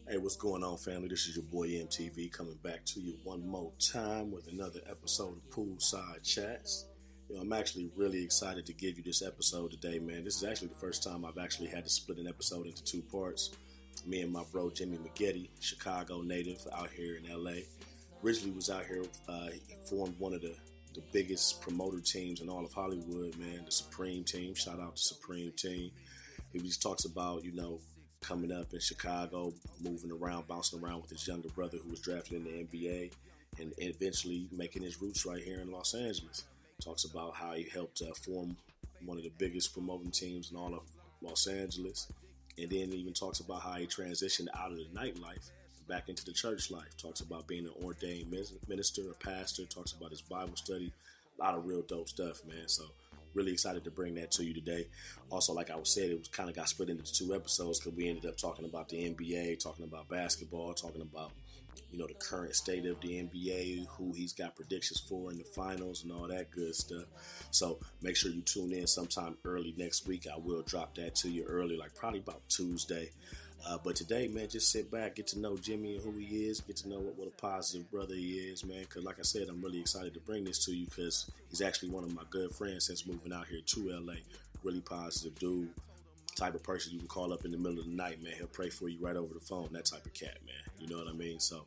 Hey, what's going on, family? This is your boy MTV coming back to you one more time with another episode of Poolside Chats. I'm actually really excited to give you this episode today, man. This is actually the first time I've actually had to split an episode into two parts. Me and my bro Jimmie Maggette, Chicago native, out here in LA. Originally was out here, he formed one of the biggest promoter teams in all of Hollywood, man, the Supreme Team. Shout out to Supreme Team. He just talks about, coming up in Chicago, moving around, bouncing around with his younger brother who was drafted in the NBA, and eventually making his roots right here in Los Angeles. Talks about how he helped form one of the biggest promoting teams in all of Los Angeles, and then even talks about how he transitioned out of the nightlife back into the church life. Talks about being an ordained minister, a pastor. Talks about his Bible study. A lot of real dope stuff, man. So really excited to bring that to you today. Also, like I was saying, it was kind of got split into two episodes because we ended up talking about the NBA, talking about basketball, talking about, the current state of the NBA, who he's got predictions for in the finals and all that good stuff. So make sure you tune in sometime early next week. I will drop that to you early, like probably about Tuesday. But today, man, just sit back, get to know Jimmie and who he is, get to know what a positive brother he is, man. Because like I said, I'm really excited to bring this to you because he's actually one of my good friends since moving out here to LA. Really positive dude, type of person you can call up in the middle of the night, man. He'll pray for you right over the phone, that type of cat, man. You know what I mean? So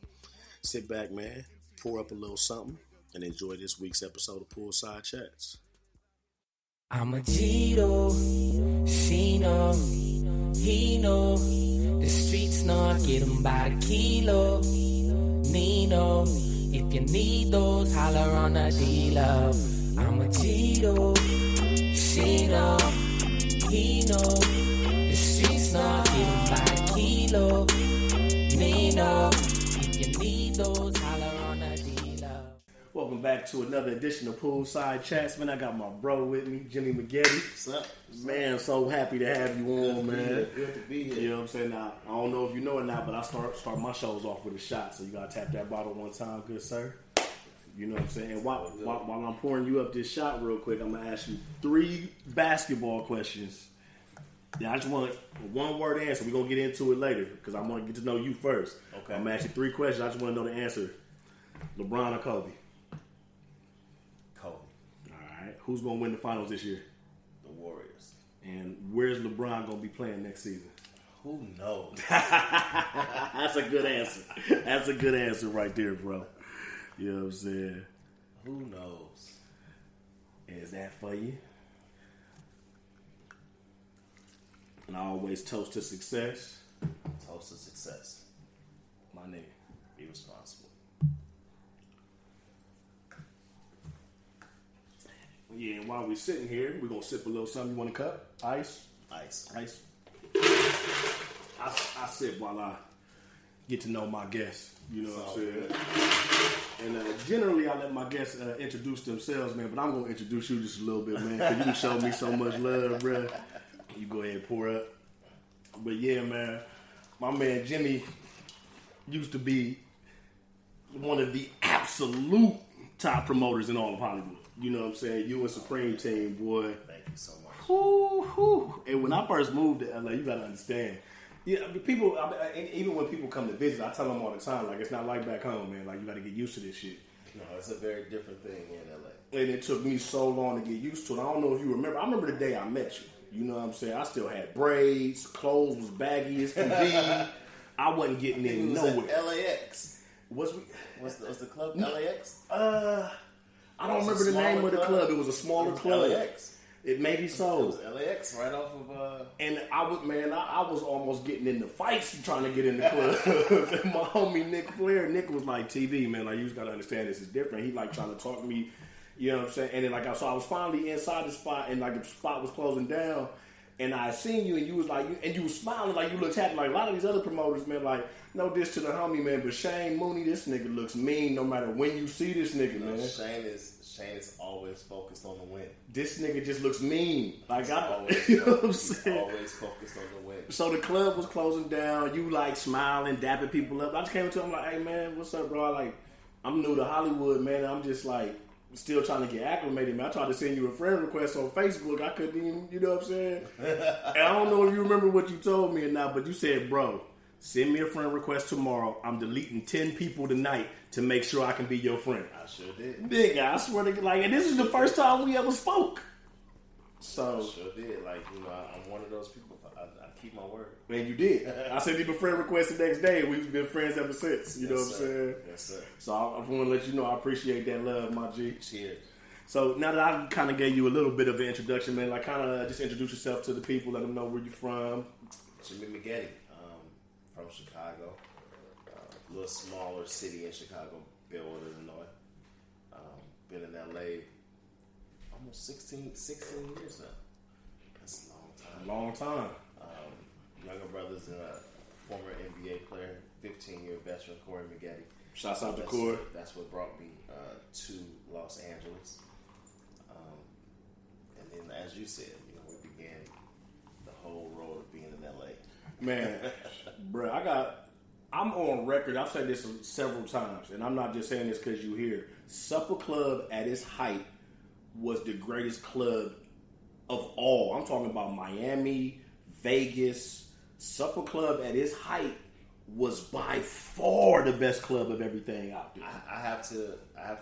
sit back, man, pour up a little something, and enjoy this week's episode of Poolside Chats. I'm a Cheeto, she know, he know. The streets know I get them by the kilo. Nino, if you need those, holler on the dealer. I'm a Cheeto, she know, he know. The streets know I get them by the kilo. Nino, if you need those, holler on the dealer. Welcome back to another edition of Poolside Chats, man. I got my bro with me, Jimmie Maggette. What's up? Man, so happy to have you on, man. Good to be here. You know what I'm saying? Now, I don't know if you know it now, but I start my shows off with a shot, so you gotta tap that bottle one time, good sir. You know what I'm saying? And while I'm pouring you up this shot real quick, I'm gonna ask you 3 basketball questions. Yeah, I just want a one-word answer. We're gonna get into it later because I want to get to know you first. Okay. I'm gonna ask you 3 questions. I just want to know the answer. LeBron or Kobe? Kobe. All right. Who's gonna win the finals this year? The Warriors. And where's LeBron gonna be playing next season? Who knows? That's a good answer. That's a good answer right there, bro. You know what I'm saying? Who knows? Is that for you? And I always toast to success. Toast to success. My nigga. Be responsible. Yeah, and while we're sitting here, we're going to sip a little something. You want a cup? Ice? Ice. Ice. I sip while I get to know my guests. You know what I'm saying? And generally, I let my guests introduce themselves, man. But I'm going to introduce you just a little bit, man. Because you can show me so much love, bro. You go ahead and pour up. But yeah, man. My man Jimmie used to be one of the absolute top promoters in all of Hollywood. You know what I'm saying? You and Supreme Team, boy. Thank you so much. Whoo. And when I first moved to LA, you gotta understand. Yeah, people. Even when people come to visit, I tell them all the time, like it's not like back home, man. Like you gotta get used to this shit. No, it's a very different thing in LA. And it took me so long to get used to it. I don't know if you remember. I remember the day I met you. You know what I'm saying? I still had braids, clothes was baggy as can be. I wasn't getting in nowhere. LAX. What's the club? LAX? I don't remember the name of the club. It was a smaller club. LAX. It may be so. It was LAX right off of. And I was almost getting into fights trying to get in the club. And my homie Nick was like, TV, man, like you just gotta understand this is different. He like trying to talk to me, you know what I'm saying? And then so I was finally inside the spot and like the spot was closing down. And I seen you and you was like, and you was smiling like you looked happy. Like a lot of these other promoters, man, like, no diss to the homie, man, but Shane Mooney, this nigga looks mean no matter when you see this nigga, man. Shane is always focused on the win. This nigga just looks mean. Like you know what I'm saying? Always focused on the win. So the club was closing down. You like smiling, dapping people up. I just came up to him like, hey man, what's up, bro? I'm new to Hollywood, man. I'm just like still trying to get acclimated, man. I tried to send you a friend request on Facebook. I couldn't even, you know what I'm saying? And I don't know if you remember what you told me or not, but you said, bro, Send me a friend request tomorrow. I'm deleting 10 people tonight to make sure I can be your friend. I sure did. Nigga, I swear to God, like, and this is the first time we ever spoke. So I sure did. Like, you know, I'm one of those people. I keep my word. Man, you did. I sent you a friend request the next day. We've been friends ever since. You know what I'm saying? Yes, sir. So I want to let you know I appreciate that love, my G. Cheers. So now that I kind of gave you a little bit of an introduction, man, like kind of just introduce yourself to the people, let them know where you're from. Jimmie Maggette, from Chicago, a little smaller city in Chicago, Bellwood, Illinois. Been in LA almost 16 years now. That's a long time. Long time. Younger brother's a former NBA player, 15-year veteran, Corey Maggette. Shouts out to Corey. That's what brought me to Los Angeles. And then, as you said, you know, we began the whole road of being in LA. Man, bro, I'm on record. I've said this several times, and I'm not just saying this because you hear. Supper Club at its height was the greatest club of all. I'm talking about Miami, Vegas. Supper Club at its height was by far the best club of everything out there. I have to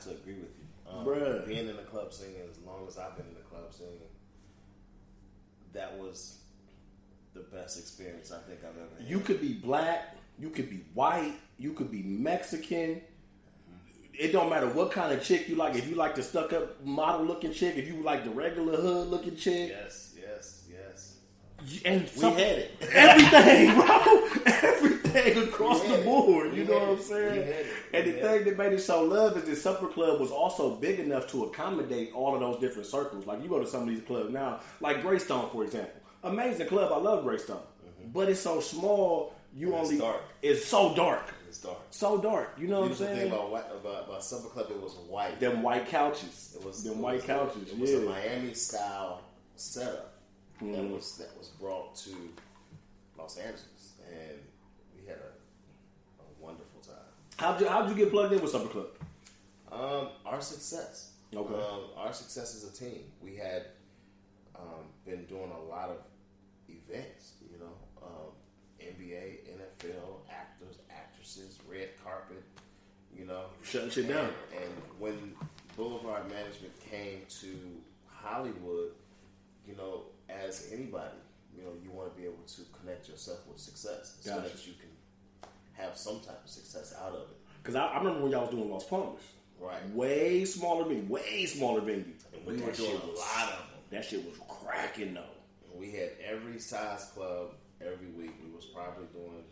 agree with you. Bruh. Being in the club singing, as long as I've been in the club singing, that was the best experience I think I've ever had. You could be black, you could be white, you could be Mexican. It don't matter what kind of chick you like. If you like the stuck-up model-looking chick, if you like the regular hood-looking chick. Yes. And we had it. Everything, bro. Everything across the board. You know what I'm saying? And the thing that made it so love is that Supper Club was also big enough to accommodate all of those different circles. Like, you go to some of these clubs now, like Greystone, for example. Amazing club. I love Greystone. Mm-hmm. But it's so small, it's dark. It's so dark. It's dark. So dark. You know what I'm saying? The thing about Supper Club, it was white. Them white couches. It was couches. It was a Miami-style setup. Mm-hmm. That was brought to Los Angeles, and we had a wonderful time. How'd you get plugged in with Supper Club? Our success. Okay. Our success as a team. We had been doing a lot of events. You know, NBA, NFL, actors, actresses, red carpet. You know, shutting shit down. And when Boulevard Management came to Hollywood, you know, as anybody, you know, you want to be able to connect yourself with success so that you can have some type of success out of it. Because I remember when y'all was doing Las Palmas. Right. Way smaller venue. And we were doing a lot of them. That shit was cracking, though. And we had every size club every week. We was probably doing,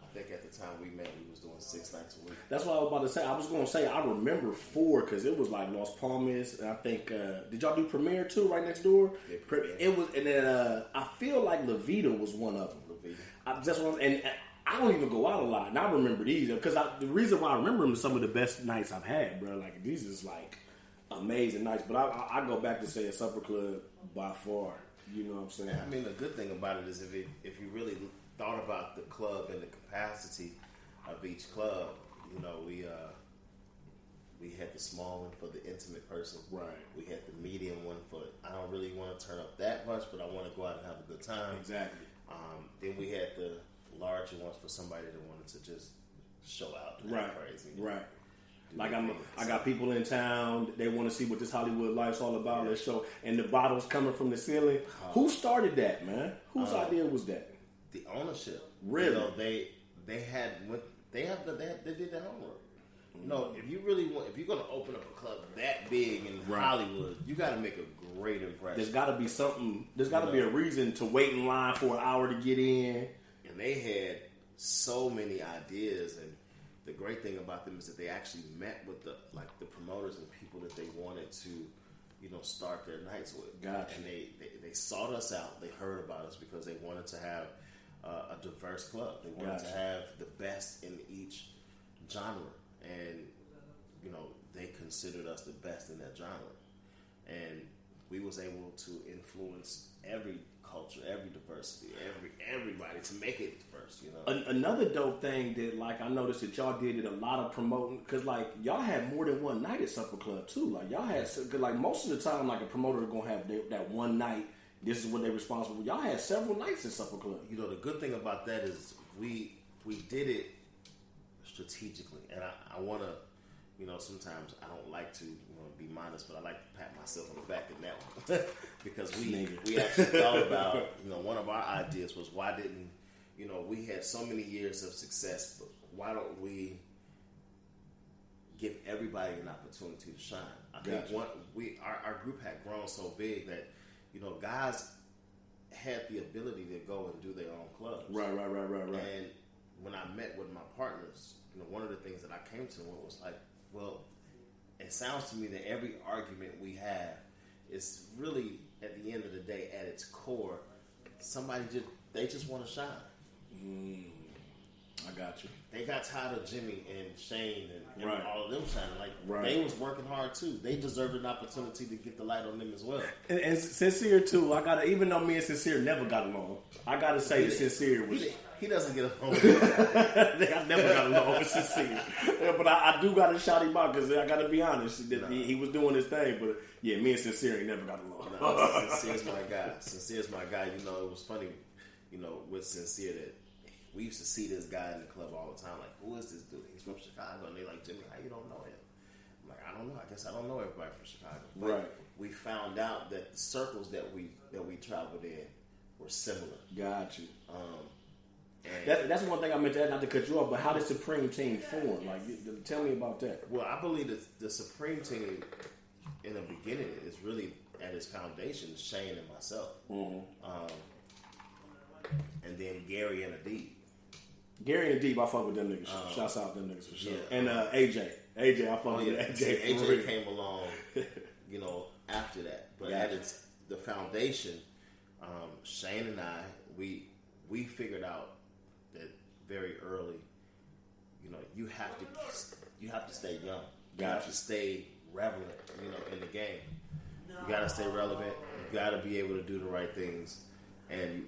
I think at the time we met, we was doing 6 nights a week. That's what I was about to say. I was going to say, I remember 4 because it was like Las Palmas. And I think, did y'all do Premiere too, right next door? Yeah, Premiere. It was, and then I feel like La Vida was one of them. And I don't even go out a lot, and I remember these because the reason why I remember them is some of the best nights I've had, bro. Like, these is like amazing nights. But I go back to say a Supper Club by far. You know what I'm saying? I mean, the good thing about it is if you really thought about the club and the capacity of each club, you know, we had the small one for the intimate person. Right. We had the medium one for I don't really want to turn up that much, but I want to go out and have a good time. Exactly. Then we had the larger ones for somebody that wanted to just show out, right? Crazy, right. Like I got people in town. They want to see what this Hollywood life's all about. Yeah. Let's show, and the bottles coming from the ceiling. Who started that, man? Whose idea was that? The ownership. Really? You know, they did their homework. You know, if you're going to open up a club that big in Hollywood, you got to make a great impression. There's got to be something. There's got to be a reason to wait in line for an hour to get in. And they had so many ideas, and the great thing about them is that they actually met with the promoters and people that they wanted to, you know, start their nights with. Gotcha. And they sought us out. They heard about us because they wanted to have a diverse club. They wanted to have the best in each genre. And, you know, they considered us the best in that genre. And we was able to influence every culture, every diversity, everybody to make it diverse, you know. Another dope thing that, like, I noticed that y'all did a lot of promoting, because, like, y'all had more than one night at Supper Club, too. Like, y'all had, like, most of the time, like, a promoter is going to have that one night, this is what they're responsible for. Y'all had several nights at Supper Club. You know, the good thing about that is we we did it strategically, and I want to, sometimes I don't like to be modest, but I like to pat myself on the back in that one because we actually thought about one of our ideas was why didn't we had so many years of success, but why don't we give everybody an opportunity to shine? I think our group had grown so big that guys had the ability to go and do their own clubs. Right. And when I met with my partners, one of the things that I came to was like, well, it sounds to me that every argument we have is really, at the end of the day, at its core, they just want to shine. I got you. They got tired of Jimmie and Shane and all of them shining. Like they was working hard too. They deserved an opportunity to get the light on them as well. And Sincere too. Even though me and Sincere never got along, I gotta say that Sincere was. He doesn't get along. I never got along with Sincere, but I do gotta shout him out because I gotta be honest. He was doing his thing, but yeah, me and Sincere ain't never got along. Sincere's my guy. Sincere's my guy. It was funny, with Sincere that. We used to see this guy in the club all the time. Like, who is this dude? He's from Chicago. And they like, Jimmie, how you don't know him? I'm like, I don't know. I guess I don't know everybody from Chicago. But we found out that the circles that we traveled in were similar. Got you. That's one thing I meant to add, not to cut you off, but how did Supreme Team form? Like, tell me about that. Well, I believe that the Supreme Team, in the beginning, is really, at its foundation, Shane and myself. Mm-hmm. And then Gary and Adib. Gary and Deep, I fuck with them niggas. Shouts out them niggas for sure. Yeah, and AJ, I fuck with AJ. AJ came along, after that. But at the foundation, Shane and I, we figured out that very early, you have to stay young. You have to stay relevant, in the game. You got to stay relevant. You got to be able to do the right things. And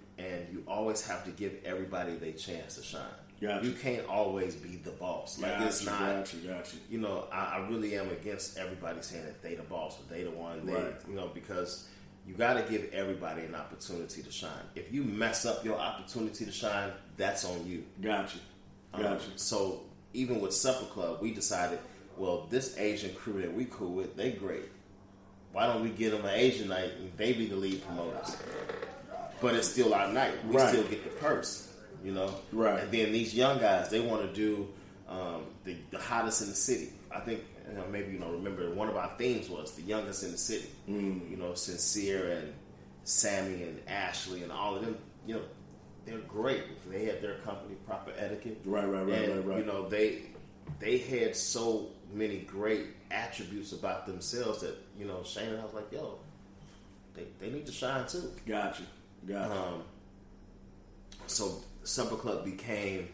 you always have to give everybody their chance to shine. Gotcha. You can't always be the boss. It's not. Got you. I really am against everybody saying that they the boss or they the one. Because you got to give everybody an opportunity to shine. If you mess up your opportunity to shine, that's on you. Got you. So even with Supper Club, we decided, well, this Asian crew that we cool with, they great. Why don't we give them an Asian night and they be the lead promoters? But it's still our night. We still get the purse, Right. And then these young guys, they want to do the hottest in the city. I think, maybe remember one of our themes was the youngest in the city. Sincere and Sammy and Ashley and all of them, they're great. They had their company, Proper Etiquette. Right. They had so many great attributes about themselves that, Shane and I was like, yo, they need to shine too. Got you. So Supper Club became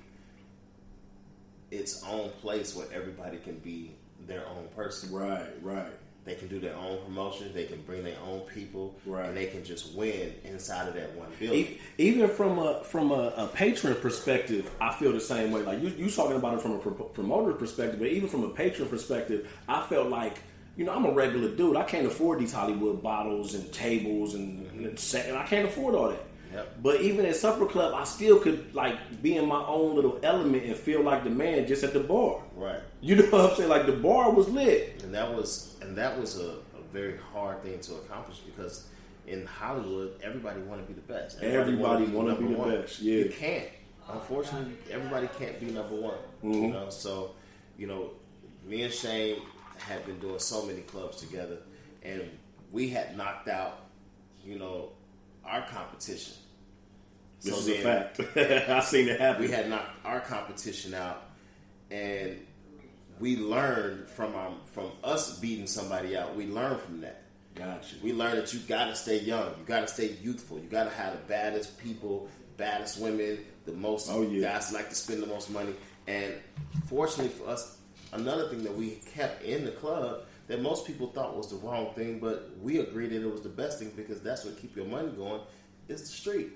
its own place where everybody can be their own person. Right. They can do their own promotion. They can bring their own people, and they can just win inside of that one building. Even from a patron perspective, I feel the same way. Like you talking about it from a promoter perspective, but even from a patron perspective, I felt like. I'm a regular dude. I can't afford these Hollywood bottles and tables and I can't afford all that. Yep. But even at Supper Club, I still could be in my own little element and feel like the man just at the bar. Right. You know what I'm saying? Like the bar was lit. And that was a very hard thing to accomplish because in Hollywood, everybody want to be the best. Everybody want to be the best. Yeah. You can't. Unfortunately, everybody can't be number one. Mm-hmm. So, me and Shane had been doing so many clubs together, and we had knocked out, our competition. This is a fact. I've seen it happen. We had knocked our competition out, and we learned from us beating somebody out. We learned from that. Gotcha. We learned that you got to stay young. You got to stay youthful. You got to have the baddest people, baddest women, the most guys like to spend the most money. And fortunately for us, another thing that we kept in the club that most people thought was the wrong thing, but we agreed that it was the best thing because that's what keep your money going, is the street.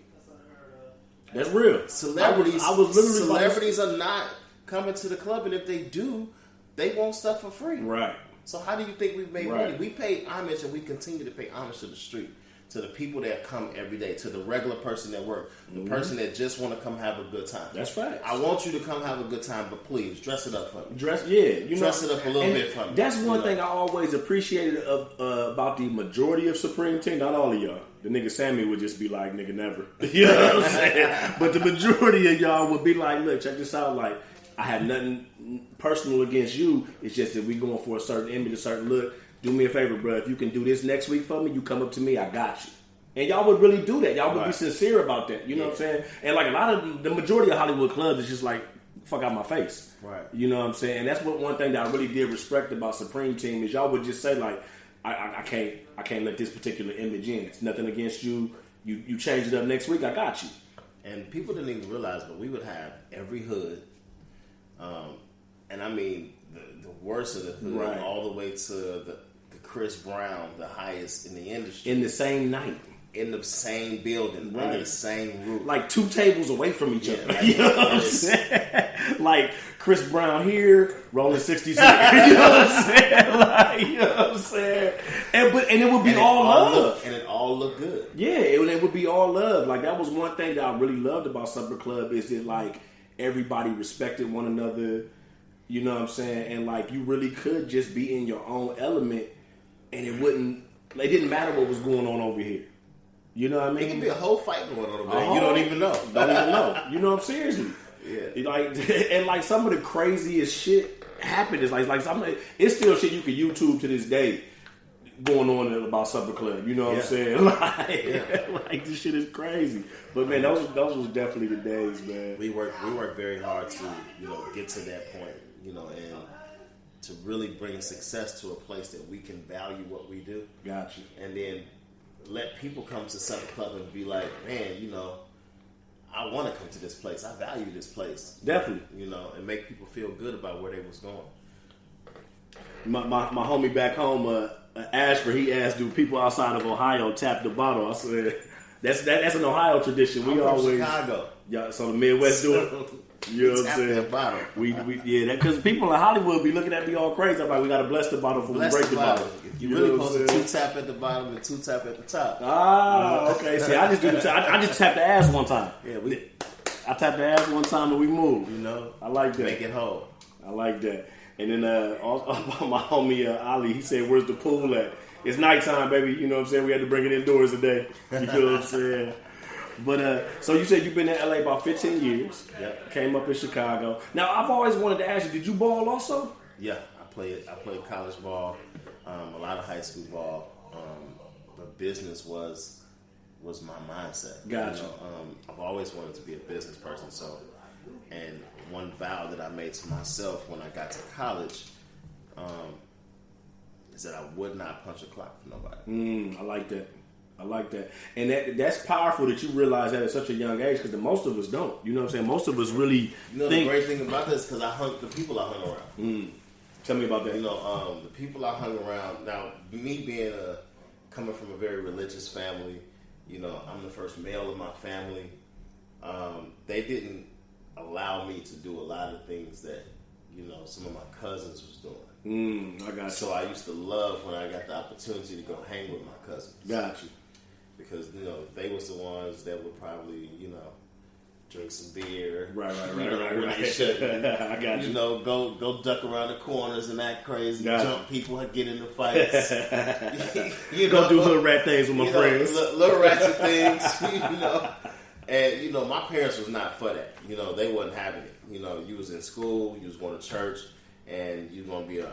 That's real. Celebrities, I was literally celebrities are not coming to the club, and if they do, they want stuff for free. Right. So how do you think we made money? We paid homage, and we continue to pay homage to the street. to the people that come every day, to the regular person that work, the person that just want to come have a good time. That's facts. I want you to come have a good time, but please dress it up for me. Dress it up a little bit for me. That's one thing I always appreciated about the majority of Supreme Team. Not all of y'all. The nigga Sammy would just be like, nigga, never. You know what I'm saying? But the majority of y'all would be like, look, check this out. Like, I have nothing personal against you. It's just that we going for a certain image, a certain look. Do me a favor, bro. If you can do this next week for me, you come up to me, I got you. And y'all would really do that. Y'all would be sincere about that. You know what I'm saying? And like a lot of the majority of Hollywood clubs is just like, fuck out my face. Right. You know what I'm saying? And that's one thing that I really did respect about Supreme Team is y'all would just say like, I can't let this particular image in. It's nothing against you. You change it up next week, I got you. And people didn't even realize, but we would have every hood, and I mean the worst of the hood, all the way to the Chris Brown, the highest in the industry, in the same night, in the same building, under the same roof, like 2 tables away from each other. Like, you know what I'm saying? Like Chris Brown here, rolling 66. You know what I'm saying? Like, you know what I'm saying? And it would be all love, and it all looked good. Yeah, it would be all love. Like that was one thing that I really loved about Supper Club is that like everybody respected one another. You know what I'm saying? And like you really could just be in your own element, and it didn't matter what was going on over here. You know what I mean? It could be a whole fight going on over there. You don't even know. Don't even know. You know what I'm seriously. Yeah. Like and like some of the craziest shit happened. It's like it's still shit you can YouTube to this day going on about Supper Club. You know what I'm saying? Like this shit is crazy. But man, those was definitely the days, man. We work very hard to get to that point. And to really bring success to a place that we can value what we do. Gotcha. And then let people come to Supper Club and be like, man, I want to come to this place. I value this place. Definitely. And make people feel good about where they was going. My homie back home, Ashford, he asked, do people outside of Ohio tap the bottle? I said, that's an Ohio tradition. We I'm always from Chicago. Yeah, so the Midwest do it. You know what I'm saying? That bottle. Because people in Hollywood be looking at me all crazy. I'm like, we got to bless the bottle before we break the bottle. You really supposed to 2-tap at the bottom and 2-tap at the top. Ah, okay. See, I just do I just tap the ass one time. Yeah, I tap the ass one time and we move. I like that. Make it whole. I like that. And then my homie Ali, he said, "Where's the pool at?" It's nighttime, baby. You know what I'm saying? We had to bring it indoors today. You know what I'm saying? But so you said you've been in LA about 15 years. Yep. Came up in Chicago. Now I've always wanted to ask you, did you ball also? Yeah, I played college ball, a lot of high school ball. But business was my mindset. Gotcha. I've always wanted to be a business person. So, and one vow that I made to myself when I got to college is that I would not punch a clock for nobody. I like that. And that's powerful that you realize that at such a young age, because most of us don't. You know what I'm saying? Most of us really think. The great thing about this, because the people I hung around. Tell me about that. The people I hung around. Now, me being coming from a very religious family, I'm the first male in my family. They didn't allow me to do a lot of things that, some of my cousins was doing. I got you. So I used to love when I got the opportunity to go hang with my cousins. Got you. Because, they was the ones that would probably, drink some beer. Right. I got you. Go duck around the corners and act crazy, got jump people and get into fights. Go do hood rat things with my friends. Little ratchet things, And, my parents was not for that. They wasn't having it. You was in school, you was going to church, and you're going to be an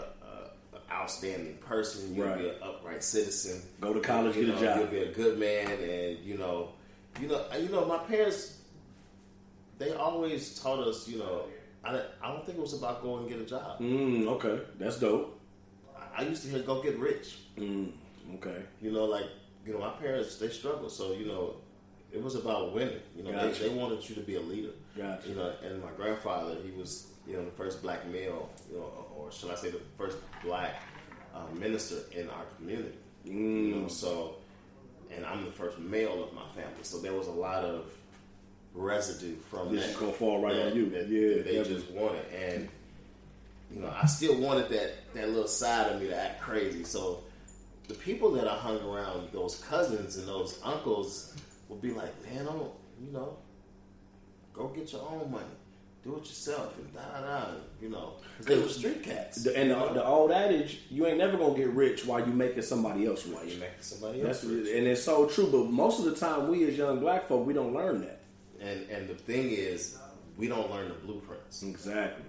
outstanding person. You'll be an upright citizen. Go to college, get a job. You'll be a good man, and, my parents, they always taught us, I don't think it was about going and get a job. Okay. That's dope. I used to hear go get rich. Okay. My parents, they struggled. So, it was about winning. Gotcha. They wanted you to be a leader. Gotcha. And my grandfather, he was, the first black male, or should I say the first black minister in our community. So, and I'm the first male of my family. So there was a lot of residue from this that. This is going to fall right on you. They just wanted. And, I still wanted that little side of me to act crazy. So, the people that I hung around, those cousins and those uncles, would be like, man, don't, you know, go get your own money. Do it yourself and you know. 'Cause they were street cats. The old adage, you ain't never going to get rich while you making somebody else rich. You making somebody else rich. And it's so true, but most of the time we as young black folk, we don't learn that. And the thing is, we don't learn the blueprints. Exactly.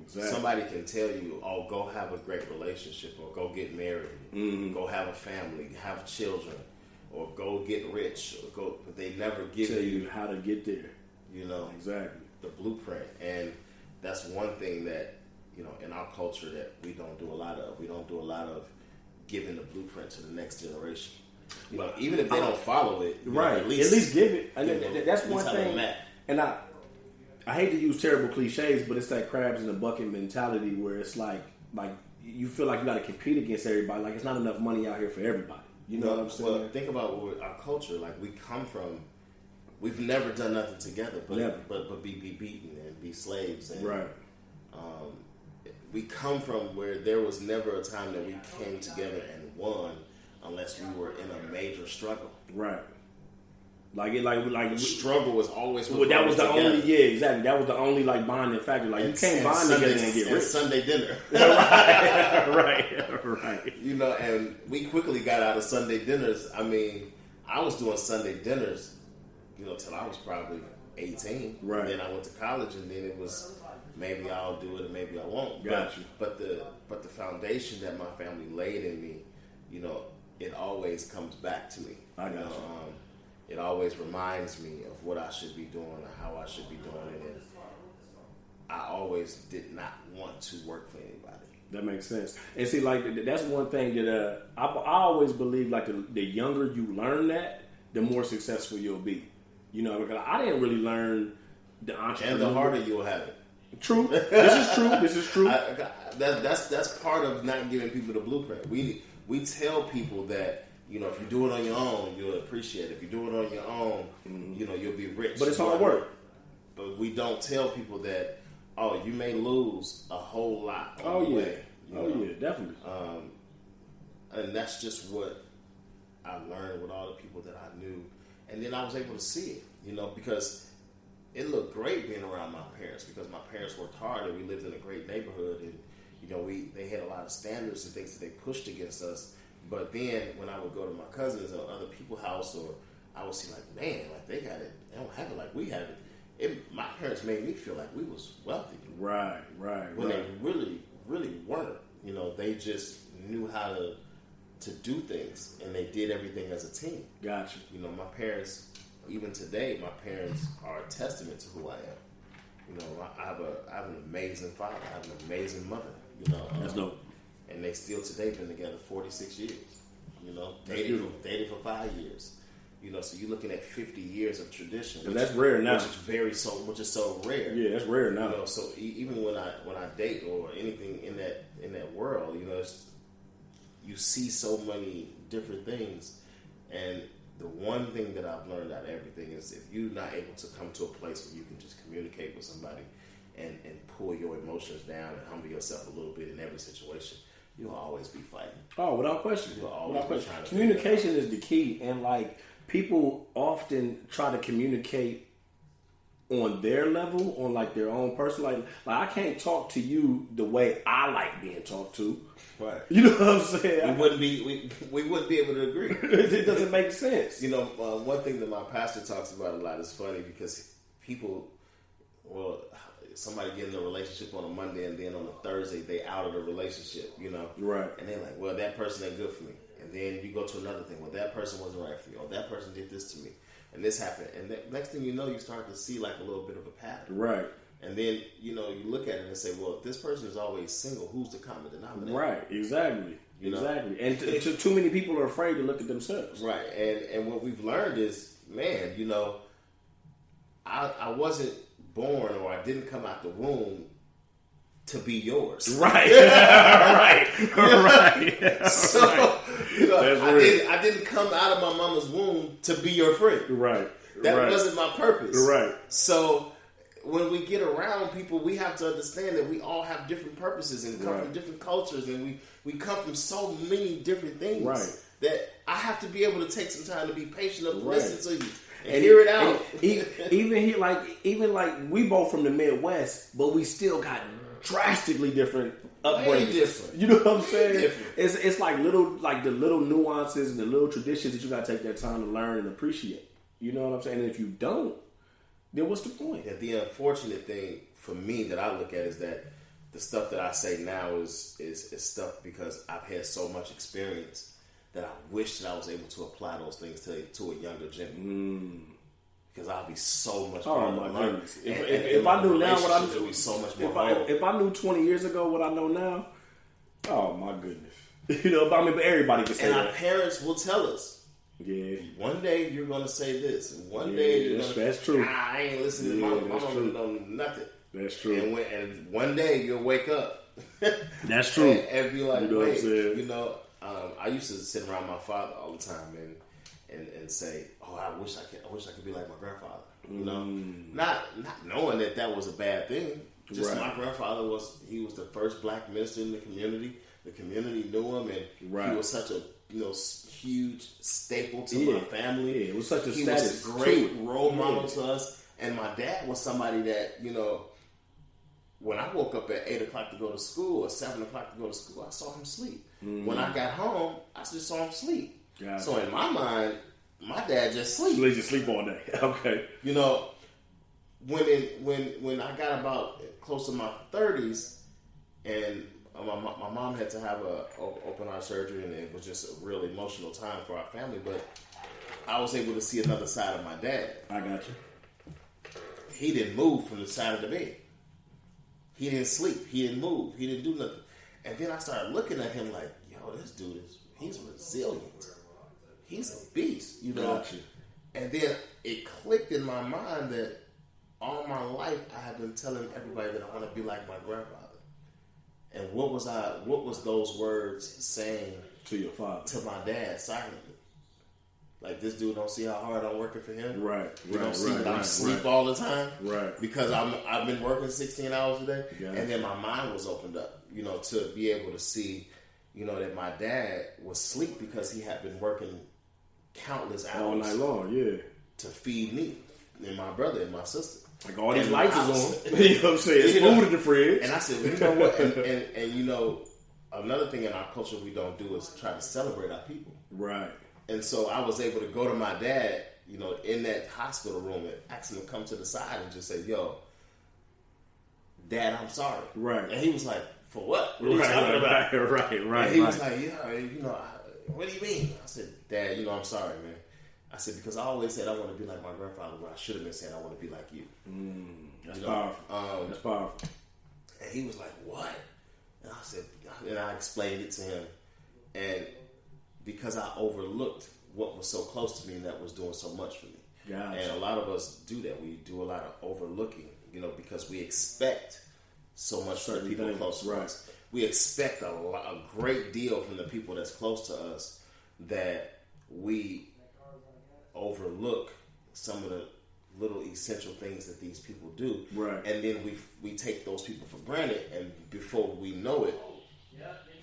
Somebody can tell you, oh, go have a great relationship, or go get married, go have a family, have children, or go get rich, or go. But they never give tell you how to get there. You know, exactly the blueprint, and that's one thing that, you know, in our culture that we don't do a lot of. We don't do a lot of giving the blueprint to the next generation. You know, even if they don't follow it, right? Know, at least give it. And that's one thing. And I hate to use terrible cliches, but it's that crabs in the bucket mentality where it's like you feel like you got to compete against everybody. Like it's not enough money out here for everybody. You know what I'm saying? Well, think about our culture. Like we come from, we've never done nothing together, but be beaten and be slaves. And, right. We come from where there was never a time that we came together and won unless we were in a major struggle. Right. Like struggle was always. Well, that was the together. Only. Yeah, exactly. That was the only bonding factor. Like you can't bond together and get rich. Sunday dinner. right. You know, and we quickly got out of Sunday dinners. I mean, I was doing Sunday dinners, you know, till I was probably 18. Right. And then I went to college, and then it was maybe I'll do it and maybe I won't. Gotcha. But the foundation that my family laid in me, you know, it always comes back to me. I got you. It always reminds me of what I should be doing and how I should be doing it. And I always did not want to work for anybody. That makes sense. And see, like, that's one thing that I always believe, like, the younger you learn that, the more successful you'll be. You know, because I didn't really learn the entrepreneur. And the harder you'll have it. True. This is true. That's part of not giving people the blueprint. We tell people that, you know, if you do it on your own, you'll appreciate it. If you do it on your own, you know, you'll be rich. But it's hard work. But we don't tell people that, oh, you may lose a whole lot on the way. Yeah, definitely. And that's just what I learned with all the people that I knew. And then I was able to see it, you know, because it looked great being around my parents, because my parents worked hard and we lived in a great neighborhood, and, you know, they had a lot of standards and things that they pushed against us. But then when I would go to my cousins or other people's house, or I would see, like, man, like they got it, they don't have it like we have it. My parents made me feel like we was wealthy. Right. When they really, really weren't. You know, they just knew how to do things, and they did everything as a team. Gotcha. You know, my parents, even today, my parents are a testament to who I am. You know, I have an amazing father. I have an amazing mother. You know, that's dope. And they still today been together 46 years. You know, dated for 5 years. You know, so you're looking at 50 years of tradition. And that's rare now. Which is so rare. Yeah, that's rare now. You know, so even when I date or anything in that world, you know, you see so many different things. And the one thing that I've learned out of everything is if you're not able to come to a place where you can just communicate with somebody and pull your emotions down and humble yourself a little bit in every situation, you'll always be fighting. Oh, without question. You'll always be trying to. Communication is the key, and like people often try to communicate on their level, on like their own person. Like I can't talk to you the way I like being talked to. Right. You know what I'm saying? We wouldn't be able to agree. It doesn't make sense. You know, one thing that my pastor talks about a lot is funny because people, somebody get in a relationship on a Monday and then on a Thursday they out of the relationship, you know? Right. And they're like, well, that person ain't good for me. And then you go to another thing, well, that person wasn't right for you, or that person did this to me, and this happened. And next thing you know, you start to see like a little bit of a pattern. Right. And then, you know, you look at it and say, well, if this person is always single, who's the common denominator? Right, exactly. You know? Exactly. And too many people are afraid to look at themselves. Right. And what we've learned is, man, you know, I wasn't born, or I didn't come out the womb to be yours. Right. Right. So, you know, I didn't come out of my mama's womb to be your friend. Right. That wasn't my purpose. Right. So when we get around people, we have to understand that we all have different purposes and come from different cultures, and we come from so many different things that I have to be able to take some time to be patient enough to listen to you and hear it out. Even like we both from the Midwest, but we still got drastically different upbringings. You know what I'm saying? It's like the little nuances and the little traditions that you got to take that time to learn and appreciate. You know what I'm saying? And if you don't, then what's the point? Yeah, the unfortunate thing for me that I look at is that the stuff that I say now is stuff because I've had so much experience that I wish that I was able to apply those things to a younger Jimmie. Because I'll be so much more. Oh my goodness! If I knew now what I knew, be so much more. If I knew 20 years ago what I know now, oh my goodness! You know, but everybody can say and that. Our parents will tell us. Yeah. One day you're going to say this, and one day you're going to. That's true. I ain't listening to mama. I don't know nothing. That's true. And one day you'll wake up. That's true. and be like, you know wait, you know, I used to sit around my father all the time and say, oh, I wish I could be like my grandfather. You know, not knowing that was a bad thing. Just my grandfather was the first black minister in the community. The community knew him, and he was such a huge staple to my family. Yeah, it was such a he status. was a great role model to us. And my dad was somebody that when I woke up at 8 o'clock to go to school or 7 o'clock to go to school, I saw him sleep. When I got home, I just saw him sleep. Gotcha. So in my mind, my dad just sleep. So he just sleep all day. Okay. You know, when I got about close to my 30s, and my mom had to have a open heart surgery, and it was just a real emotional time for our family. But I was able to see another side of my dad. I got you. He didn't move from the side of the bed. He didn't sleep. He didn't move. He didn't do nothing. And then I started looking at him like, yo, this dude he's resilient. He's a beast, you know. Gotcha. And then it clicked in my mind that all my life I have been telling everybody that I want to be like my grandfather. And what was those words saying to your father, to my dad silently? Like, this dude don't see how hard I'm working for him. Right. You don't see that I'm asleep all the time. Right. Because I've been working 16 hours a day. Gotcha. And then my mind was opened up, to be able to see, that my dad was asleep because he had been working countless hours all night long, to feed me and my brother and my sister. Like all these lights is on. You know what I'm saying? It's food in the fridge. And I said, well, you know what? And another thing in our culture we don't do is try to celebrate our people. Right. And so I was able to go to my dad, in that hospital room and ask him to come to the side and just say, yo, Dad, I'm sorry. Right. And he was like, for what? What are you talking about? Right. And he was like, yeah, what do you mean? I said, Dad, I'm sorry, man. I said, because I always said I want to be like my grandfather, but I should have been saying I want to be like you. That's powerful. That's powerful. And he was like, what? And I said, and I explained it to him. And because I overlooked what was so close to me and that was doing so much for me. Gotcha. And a lot of us do that. We do a lot of overlooking, because we expect so much from the people close to us. We expect a great deal from the people that's close to us that we overlook some of the little essential things that these people do. Right. And then we take those people for granted, and before we know it,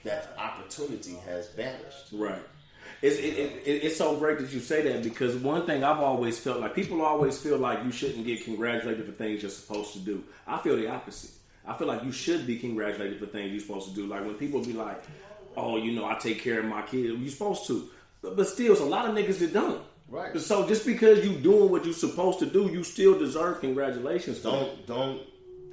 that opportunity has vanished. Right. It's so great that you say that, because one thing I've always felt like, people always feel like you shouldn't get congratulated for things you're supposed to do. I feel the opposite. I feel like you should be congratulated for things you're supposed to do. Like when people be like, oh, I take care of my kids. You're supposed to. But still, it's a lot of niggas that don't. Right. So just because you doing what you're supposed to do, you still deserve congratulations. Don't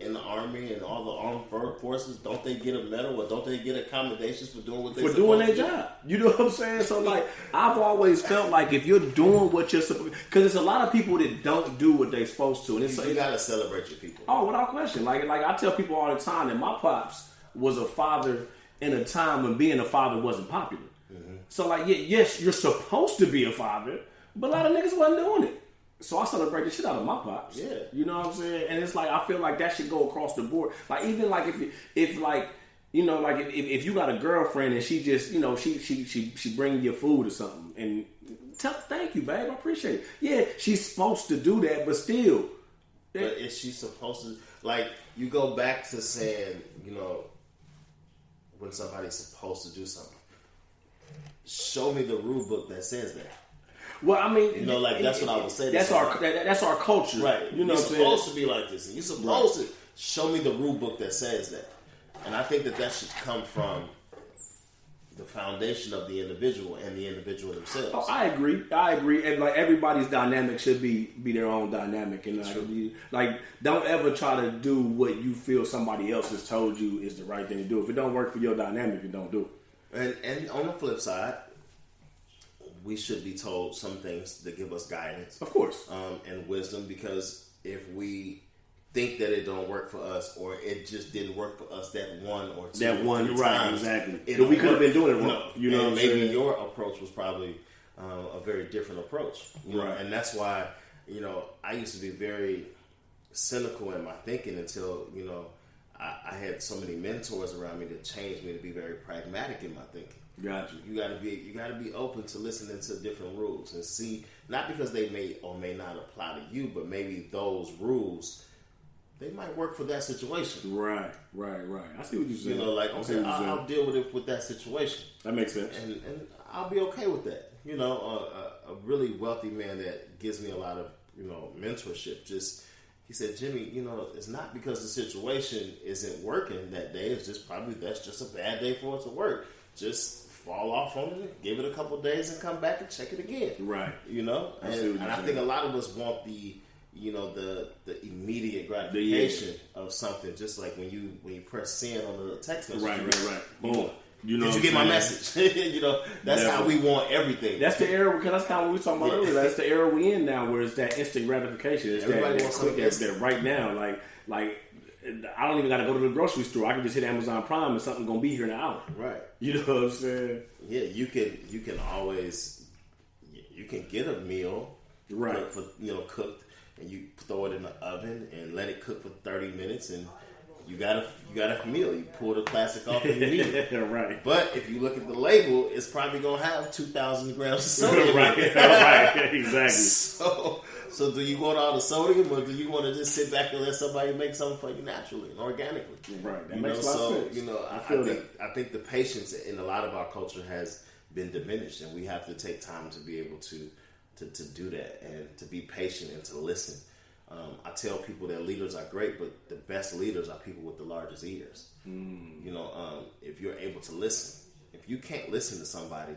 in the army and all the armed forces, don't they get a medal or don't they get accommodations for doing what they for doing their job? You know what I'm saying? So like, I've always felt like if you're doing what you're supposed, because there's a lot of people that don't do what they're supposed to, and you gotta celebrate your people. Oh, without question. Like I tell people all the time that my pops was a father in a time when being a father wasn't popular. Mm-hmm. So like, yes, you're supposed to be a father, but a lot of niggas wasn't doing it. So I celebrate the shit out of my pops. Yeah. You know what I'm saying? And it's like, I feel like that should go across the board. Like, even like if you got a girlfriend and she just, she bring you food or something and thank you, babe, I appreciate it. Yeah, she's supposed to do that, but still, But is she supposed to, like, you go back to saying, you know, when somebody's supposed to do something, show me the rule book that says that. Well, I mean, you know, like that's what I would say. That's our culture, right? You know, you're supposed to be like this, and you're supposed to show me the rule book that says that. And I think that should come from the foundation of the individual and the individual themselves. Oh, I agree, and like everybody's dynamic should be their own dynamic, and like don't ever try to do what you feel somebody else has told you is the right thing to do. If it don't work for your dynamic, you don't do it. And on the flip side, we should be told some things that give us guidance, of course, and wisdom. Because if we think that it don't work for us, or it just didn't work for us that one or two, right, exactly. But we could have been doing it wrong. You know, what maybe your approach was probably a very different approach. You know? And that's why, you know, I used to be very cynical in my thinking until, you know, I had so many mentors around me that changed me to be very pragmatic in my thinking. Gotcha. You gotta be open to listening to different rules and see, not because they may or may not apply to you, but maybe those rules, they might work for that situation. Right. I see what you're saying. You know, like, okay, I'll deal with it with that situation. That makes sense. And I'll be okay with that. You know, a really wealthy man that gives me a lot of, you know, mentorship. He said, Jimmy, you know, it's not because the situation isn't working that day. It's just that's just a bad day for it to work. Just fall off on it, give it a couple of days, and come back and check it again. Right. You know, and I think a lot of us want the immediate gratification of something. Just like when you press send on the text message. Right. Boom. You know, did you get my message? You know, that's how we want everything. That's the era, because that's kind of what we were talking about earlier. That's the era we in now, where it's that instant gratification. It's everybody wants something that right now. Like I don't even got to go to the grocery store. I can just hit Amazon Prime and something's gonna be here in an hour. Right. You know what I'm saying? Yeah, you can always get a meal, right? For cooked, and you throw it in the oven and let it cook for 30 minutes, and you got a meal. You pull the plastic off and you eat it. Right. But if you look at the label, it's probably gonna have 2,000 grams of sodium. Right. Exactly. So do you want all the sodium, or do you want to just sit back and let somebody make something for you naturally and organically? Right. That makes a lot of sense. You know, I think the patience in a lot of our culture has been diminished, and we have to take time to be able to do that and to be patient and to listen. I tell people that leaders are great, but the best leaders are people with the largest ears. You know, if you're able to listen, if you can't listen to somebody,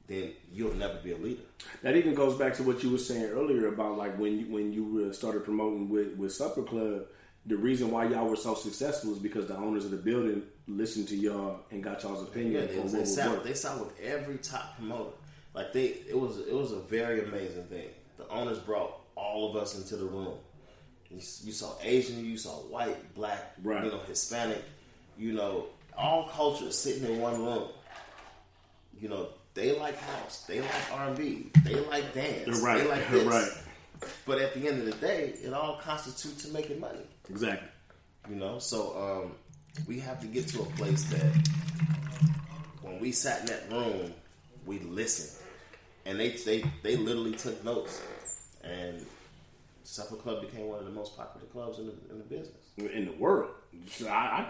then you'll never be a leader. That even goes back to what you were saying earlier about like when you started promoting with Supper Club. The reason why y'all were so successful is because the owners of the building listened to y'all and got y'all's opinion. Yeah, they sat with every top promoter. Like it was a very amazing thing. The owners brought all of us into the room. You saw Asian, you saw white, black, right. You know, Hispanic, you know, all cultures sitting in one room. You know, they like house, they like R&B, they like dance, right. They like this. Right. But at the end of the day, it all constitutes to making money. Exactly. You know, so we have to get to a place that when we sat in that room, we listened, and they literally took notes, and Supper Club became one of the most popular clubs in the business. In the world. I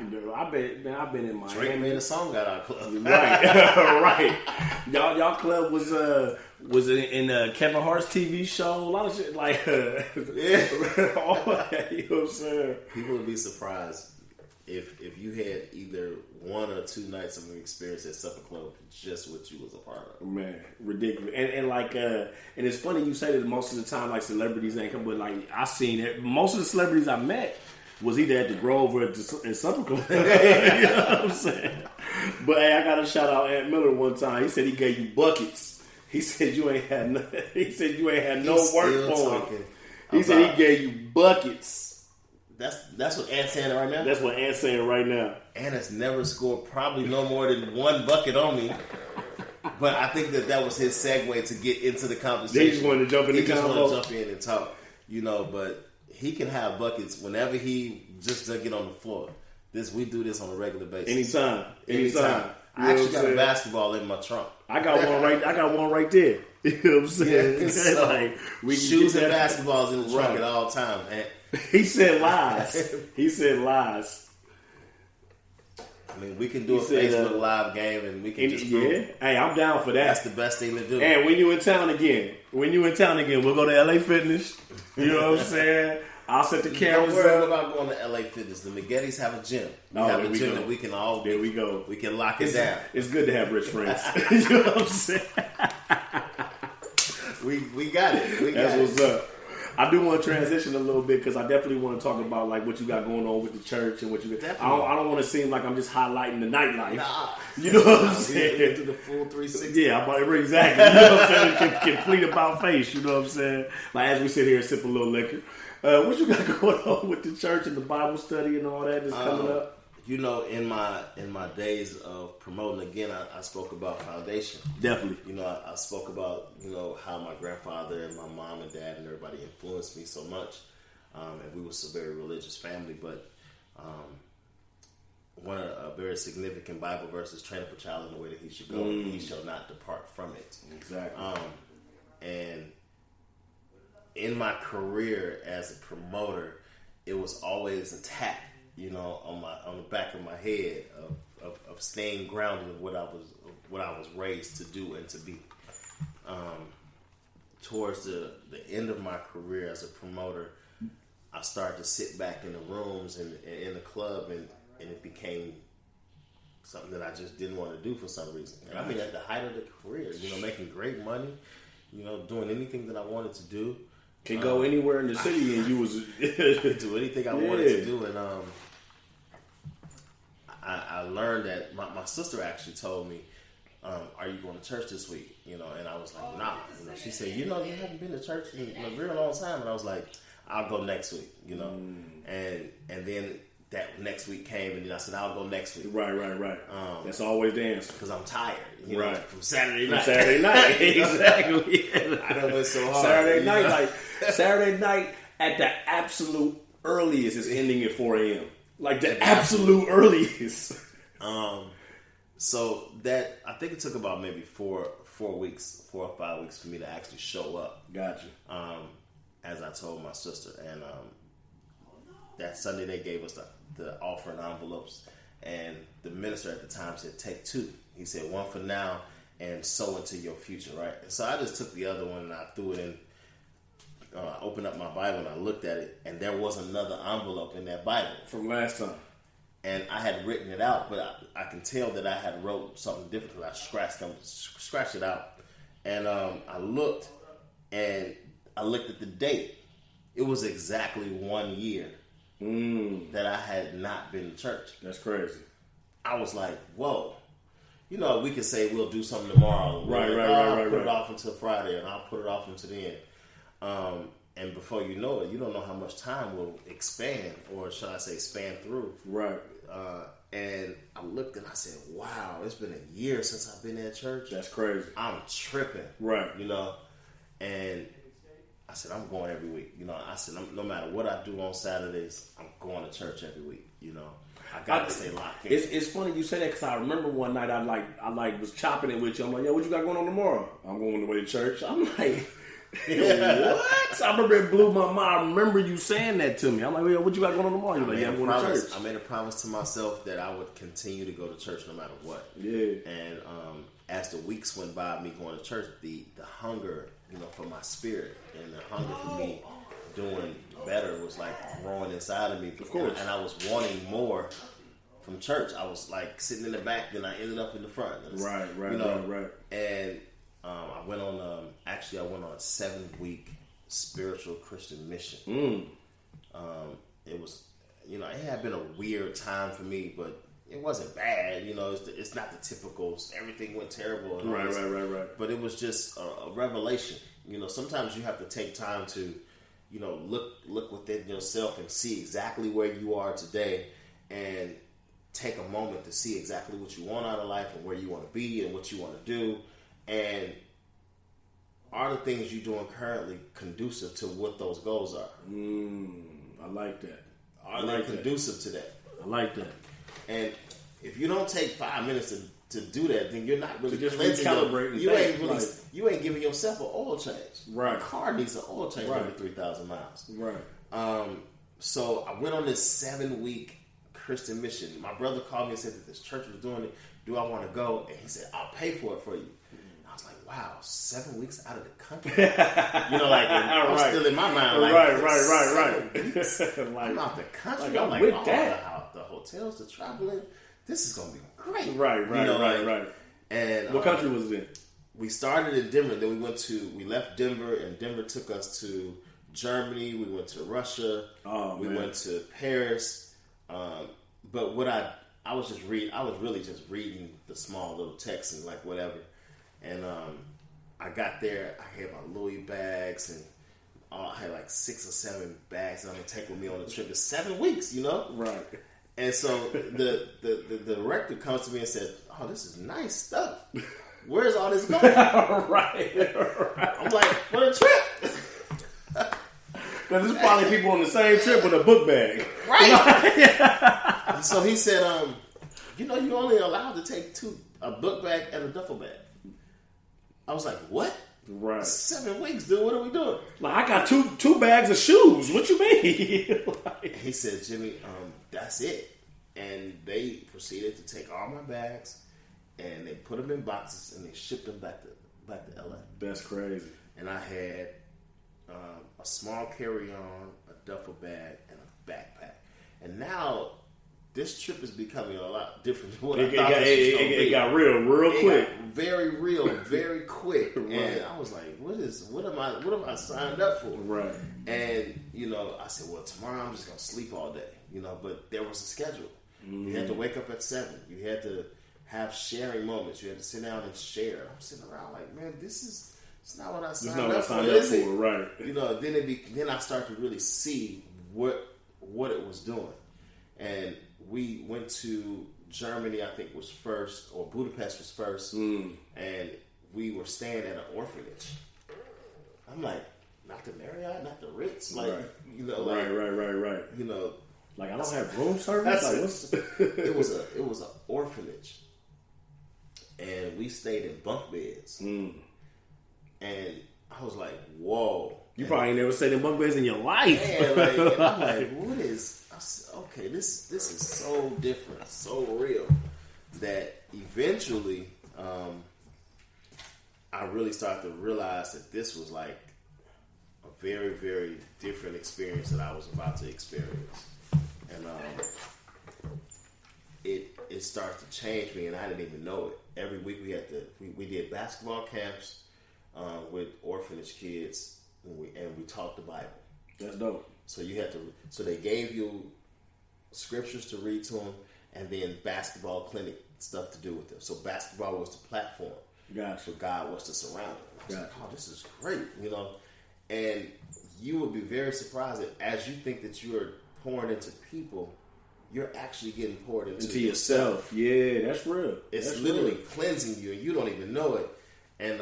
bet, man, I've been in Miami. Drake made a song at our club. Right. Right. Y'all club was in Kevin Hart's TV show. A lot of shit like all that, you know what I'm saying? People would be surprised if you had either one or two nights of an experience at Supper Club, just what you was a part of. Man, ridiculous. And like and it's funny you say that most of the time like celebrities ain't come, but like I seen it. Most of the celebrities I met was either at the Grove or at Supper Club. You know what I'm saying? But hey, I got to shout out Aunt Miller one time. He said he gave you buckets. He said you ain't had no, work for him. He said he gave you buckets. That's what Ant's saying right now? That's what Ant's saying right now. Ant has never scored probably no more than one bucket on me. But I think that was his segue to get into the conversation. He just wanted to jump in and talk. You know, but he can have buckets whenever he just doesn't get on the floor. We do this on a regular basis. Anytime. I actually got a basketball in my trunk. I got one right there. You know what I'm saying? Yeah, so like, shoes and basketballs in the trunk at all times. And he said lies. I mean, we can do a Facebook Live game and we can just prove Hey, I'm down for that. That's the best thing to do. And when you in town again, we'll go to LA Fitness. You know what I'm saying? I'll set the cameras Don't worry up. about going to LA Fitness. The Maggettes have a gym. We have a gym that we can all. There we go. We can lock it down. It's good to have rich friends. You know what I'm saying? We got it. That's what's up. I do want to transition a little bit because I definitely want to talk about like what you got going on with the church and what you. I don't want to seem like I'm just highlighting the nightlife. Nah. You know what I'm saying? We do the full 360. Yeah, exactly. You know what I'm saying? Complete about face. You know what I'm saying? Like as we sit here and sip a little liquor. What you got going on with the church and the Bible study and all that that's coming up? You know, in my days of promoting, again, I spoke about foundation. Definitely. You know, I spoke about, you know, how my grandfather and my mom and dad and everybody influenced me so much. And we was a very religious family, but one of a very significant Bible verse is train up a child in the way that he should go, and he shall not depart from it. Exactly. And in my career as a promoter, it was always attacked. You know, on the back of my head of staying grounded in what I was raised to do and to be. Towards the end of my career as a promoter, I started to sit back in the rooms and in the club, and it became something that I just didn't want to do for some reason. And I mean, at the height of the career, you know, making great money, you know, doing anything that I wanted to do. Can go anywhere in the city, and you was do anything I wanted to do, and I learned that my sister actually told me, "Are you going to church this week?" You know, and I was like, "Nah." You know, she said, "You know, you haven't been to church in a real long time," and I was like, "I'll go next week." You know, and then that next week came, and then I said, "I'll go next week." Right. That's always the answer because I'm tired. You know, from Saturday night. Exactly. I done went so hard. Saturday night at the absolute earliest is ending at 4 a.m. Like the absolute earliest. So that I think it took about maybe 4 or 5 weeks for me to actually show up. Gotcha. As I told my sister, and that Sunday they gave us the offering envelopes, and the minister at the time said, "Take 2." He said, "1 for now and sow into your future." Right. And so I just took the other one and I threw it in. I opened up my Bible and I looked at it, and there was another envelope in that Bible from last time. And I had written it out, but I can tell that I had wrote something different because I scratched it out. And I looked at the date. It was exactly 1 year that I had not been to church. That's crazy. I was like, whoa. You know, we could say we'll do something tomorrow. Right. Put it off until Friday, and I'll put it off until then. And before you know it, you don't know how much time will expand, or should I say span through. Right. And I looked and I said, wow, it's been a year since I've been at church. That's crazy. I'm tripping. Right. You know, and I said, I'm going every week. You know, I said, no matter what I do on Saturdays, I'm going to church every week. You know, I got to stay locked in. It's funny you say that because I remember one night I was chopping it with you. I'm like, yo, what you got going on tomorrow? I'm going away to church. I'm like, what? I remember it blew my mind. I remember you saying that to me. I'm like, well, what you got going on tomorrow? You're like, yeah, I'm going to church. I made a promise to myself that I would continue to go to church no matter what. Yeah. And as the weeks went by, me going to church, the hunger, you know, for my spirit and the hunger for me doing better was like growing inside of me. Of course. And I was wanting more from church. I was like sitting in the back, then I ended up in the front. Right. And I went on a 7-week spiritual Christian mission. It was, you know, it had been a weird time for me, but it wasn't bad. You know, it's not the typical, everything went terrible. And Right. But it was just a revelation. You know, sometimes you have to take time to, you know, look within yourself and see exactly where you are today, and take a moment to see exactly what you want out of life and where you want to be and what you want to do. And are the things you're doing currently conducive to what those goals are? I like that. Are they conducive to that? I like that. And if you don't take 5 minutes to do that, then you're not really just cleansing recalibrating. You ain't giving yourself an oil change. Right. A car needs an oil change every 3,000 miles. Right. So I went on this 7-week Christian mission. My brother called me and said that this church was doing it. Do I want to go? And he said, I'll pay for it for you. And I was like, wow, 7 weeks out of the country. I'm still in my mind. Like, right. I'm out the country. Like, I'm like, with that. The hotels, the traveling. This is going to be great. Right. And what country was it in? We started in Denver. Then we left Denver, and Denver took us to Germany. We went to Russia. We went to Paris. But what I was really just reading the small little text and like whatever. And I got there. I had my Louis bags and I had like 6 or 7 bags that I'm gonna take with me on the trip. It's 7 weeks, Right. And so the director comes to me and said, "Oh, this is nice stuff. Where's all this going?" right. I'm like, "For the trip." Because there's probably people on the same trip with a book bag. Right. So he said, you're only allowed to take a book bag and a duffel bag. I was like, what? Right. 7 weeks, dude. What are we doing? Like, I got two bags of shoes. What you mean? He said, Jimmy, that's it. And they proceeded to take all my bags and they put them in boxes and they shipped them back to LA. That's crazy. And I had a small carry-on, a duffel bag, and a backpack. And now this trip is becoming a lot different than what I thought it got real quick. Got very real, very quick. Right. And I was like, what am I signed up for? Right. And, I said, well, tomorrow I'm just going to sleep all day. But there was a schedule. You had to wake up at 7. You had to have sharing moments. You had to sit down and share. I'm sitting around like, man, it's not what I signed up for, is it? Right. Then I started to really see what it was doing. And we went to Germany, I think was first, or Budapest was first, and we were staying at an orphanage. I'm like, not the Marriott, not the Ritz, like, right. Right. Like, I don't have room service. It was an orphanage, and we stayed in bunk beds, and I was like, whoa. You probably ain't never stayed in bunk beds in your life. Man, and I'm like, what is? I said, okay, this is so different, so real, that eventually I really started to realize that this was like a very, very different experience that I was about to experience. And it started to change me, and I didn't even know it. Every week we did basketball camps with orphanage kids, and we taught the Bible. That's dope. So so they gave you scriptures to read to them, and then basketball clinic stuff to do with them. So basketball was the platform. Gotcha. So God was to surround them. I was like, oh, this is great, And you would be very surprised that as you think that you are pouring into people, you're actually getting poured into yourself. Yeah, that's real. It's literally cleansing you, and you don't even know it. And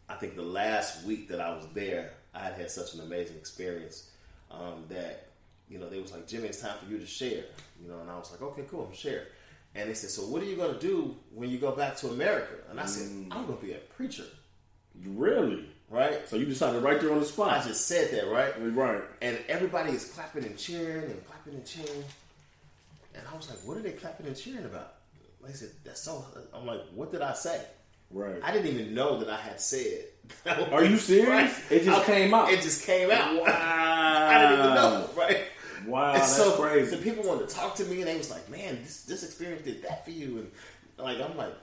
I think the last week that I was there, I had such an amazing experience that they was like, Jimmy, it's time for you to share. And I was like, okay, cool, I'm share. And they said, so what are you going to do when you go back to America? And I said, I'm going to be a preacher. Really? Right? So you decided right there on the spot. I just said that, right? Right. And everybody is clapping and cheering and clapping and cheering. And I was like, what are they clapping and cheering about? They said, that's so... I'm like, what did I say? Right. I didn't even know that I had said. Are you serious? Right? It just came out. It just came out. Wow. I didn't even know, right? Wow, and that's so crazy. The people wanted to talk to me, and they was like, man, this experience did that for you. And I'm like,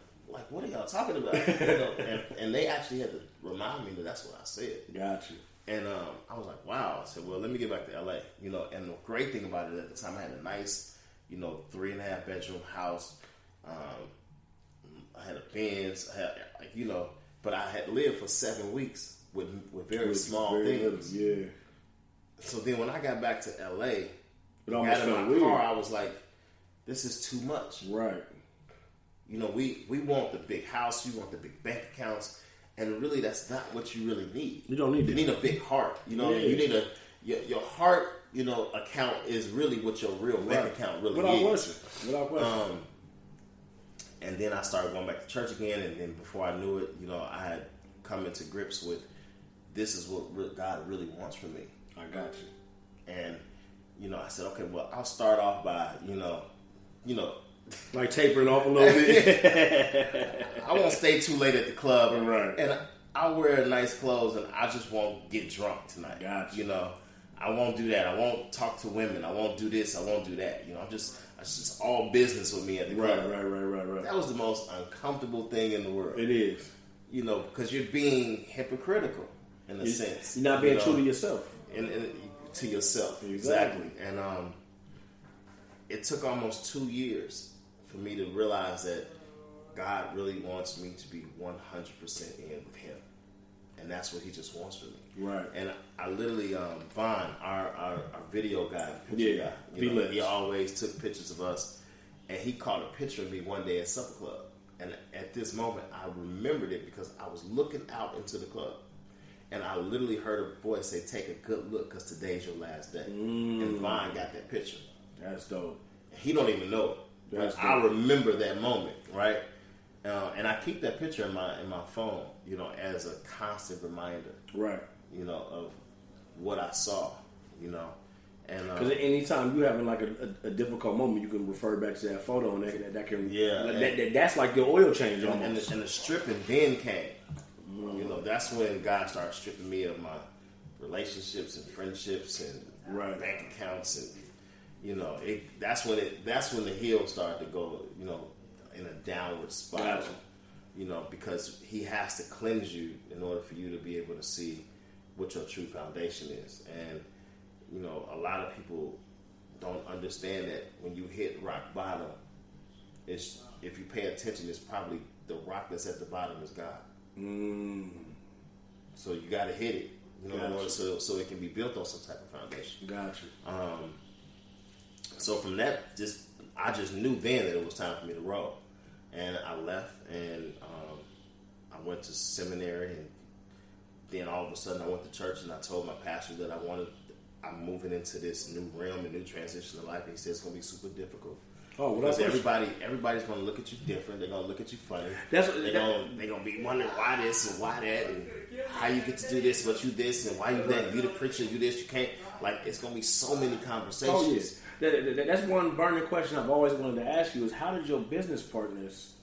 what are y'all talking about? And they actually had to remind me that that's what I said. Got you. And I was like, wow. I said, well, let me get back to LA. And the great thing about it at the time, I had a nice, 3.5 bedroom house. I had a Benz. I had, but I had lived for 7 weeks with very small things. Little, yeah. So then when I got back to LA, it got almost in my felt weird. car, I was like, this is too much. Right. We want the big house, we want the big bank accounts, and really that's not what you really need. You don't need that. You need a big heart. Yeah. You need your heart account is really what your real bank account really is. Without question. And then I started going back to church again, and then before I knew it, I had come into grips with this is what God really wants from me. I got you. And I said, okay, well, I'll start off by like tapering off a little bit. I won't stay too late at the club, right? And I'll wear nice clothes, and I just won't get drunk tonight. Got you. I won't do that. I won't talk to women. I won't do this. I won't do that. It's just all business with me at the club. Right. That was the most uncomfortable thing in the world. It is. Because you're being hypocritical in a sense. You're not being true to yourself. And to yourself, exactly. And it took almost 2 years for me to realize that God really wants me to be 100% in with Him. And that's what He just wants from me. Right. And I literally, Vaughn, our video guy, picture guy, he always took pictures of us. And he caught a picture of me one day at Supper Club. And at this moment, I remembered it because I was looking out into the club. And I literally heard a voice say, "Take a good look because today's your last day." And Vaughn got that picture. That's dope. He don't even know it. That's dope. I remember that moment, right? And I keep that picture in my phone, as a constant reminder, right? Of what I saw, And because anytime you're having like a difficult moment, you can refer back to that photo, and that can that's like your oil change almost. And the stripping then came. That's when God started stripping me of my relationships and friendships and bank accounts, and that's when the heel started to go, in a downward spiral. Gotcha. Because He has to cleanse you in order for you to be able to see what your true foundation is. And a lot of people don't understand that when you hit rock bottom, if you pay attention, it's probably the rock that's at the bottom is God. So you got to hit it, in order so it can be built on some type of foundation. Gotcha. So from that, I just knew then that it was time for me to roll, and I left, and I went to seminary, and then all of a sudden I went to church, and I told my pastor that I'm moving into this new realm and new transition of life. And he said it's going to be super difficult. Oh, well, because everybody's going to look at you different. They're going to look at you funny. They're going to be wondering why this and why that, and how you get to do this, but you this, and why you that. You the preacher, you this, you can't. Like, it's going to be so many conversations. Oh, yes. That's one burning question I've always wanted to ask you is how did your business partners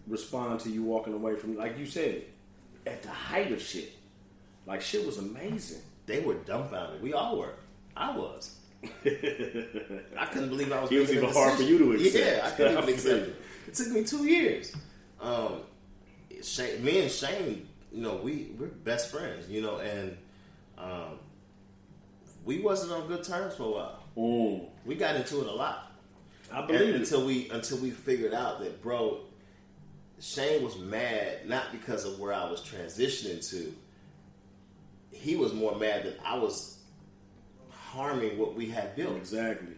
respond to you walking away from, like you said, at the height of shit? Like, shit was amazing. They were dumbfounded. We all were. I was. I couldn't believe I was. It was even hard for you to accept. Yeah, I couldn't even accept it. It took me 2 years. Me and Shane, we're best friends, and we wasn't on good terms for a while. We got into it a lot. I believe until we figured out that, bro, Shane was mad not because of where I was transitioning to. He was more mad that I was harming what we had built. Exactly.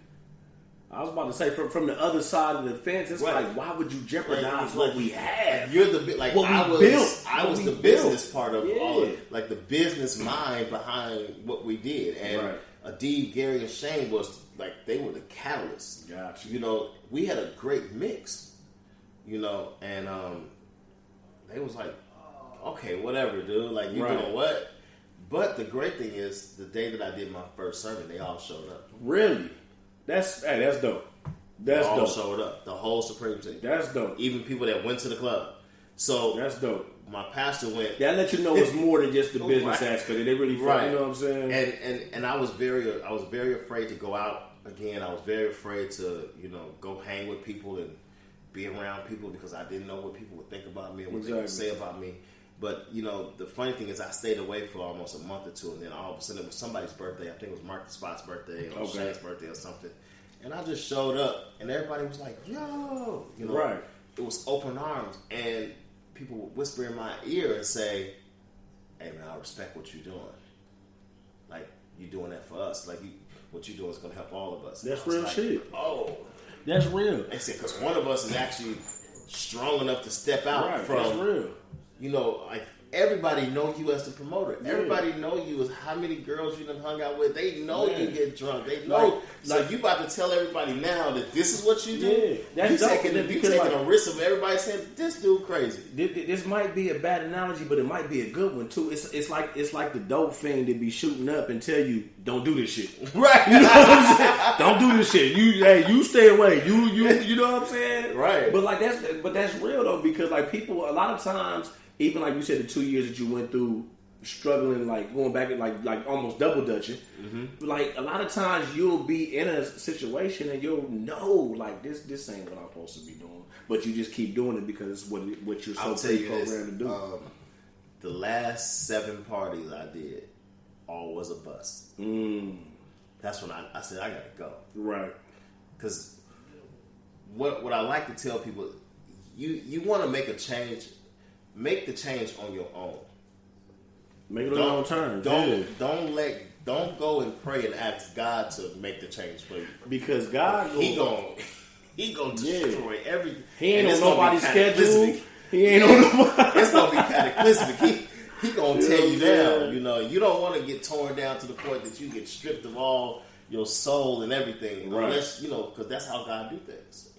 I was about to say from the other side of the fence, it's like, why would you jeopardize what we have? You're the like what I we was. Built. I was the business part of all, like the business mind behind what we did. And Adib, Gary, and Shane was like they were the catalysts. Gotcha. We had a great mix. And they was like, okay, whatever, dude. Like you doing what? But the great thing is, the day that I did my first sermon, they all showed up. Really? That's dope. That's all dope. Showed up. The whole Supreme team. That's dope. Even people that went to the club. So that's dope. My pastor went. That let you know it's more than just the business aspect. They really, you know what I'm saying? And I was very afraid to go out again. I was very afraid to go hang with people and be around people because I didn't know what people would think about me and what they would say about me. But, the funny thing is I stayed away for almost a month or two, and then all of a sudden it was somebody's birthday. I think it was Mark the Spot's birthday or Shane's birthday or something. And I just showed up, and everybody was like, yo! It was open arms, and people would whisper in my ear and say, hey, man, I respect what you're doing. Like, you're doing that for us. Like, what you're doing is going to help all of us. That's real shit. Oh. That's real. They said, because one of us is actually strong enough to step out from... That's real. everybody know you as the promoter. Yeah. Everybody know you as how many girls you done hung out with. They know you get drunk. They know. So you about to tell everybody now that this is what you do. Yeah, that's taking a risk of everybody saying this dude crazy. This might be a bad analogy, but it might be a good one too. It's like the dope fiend that be shooting up and tell you don't do this shit. Right. You know what I'm saying? Don't do this shit. You stay away. You know what I'm saying? Right. But that's real though, because like people a lot of times, even like you said, the 2 years that you went through struggling, like going back and like almost double dutching, like a lot of times you'll be in a situation and you'll know like this ain't what I'm supposed to be doing, but you just keep doing it because it's what you're so programmed to do. The last 7 parties I did, all was a bust. That's when I said I gotta go. Right. Because what I like to tell people, you want to make a change. Make the change on your own. Make it on your own terms. Don't go and pray and ask God to make the change for you. Because God, he gonna destroy everything. He ain't on nobody's schedule. He ain't on nobody. It's gonna be cataclysmic. He gonna tear you down. You know, you don't want to get torn down to the point that you get stripped of all your soul and everything. Right. Unless because that's how God do things.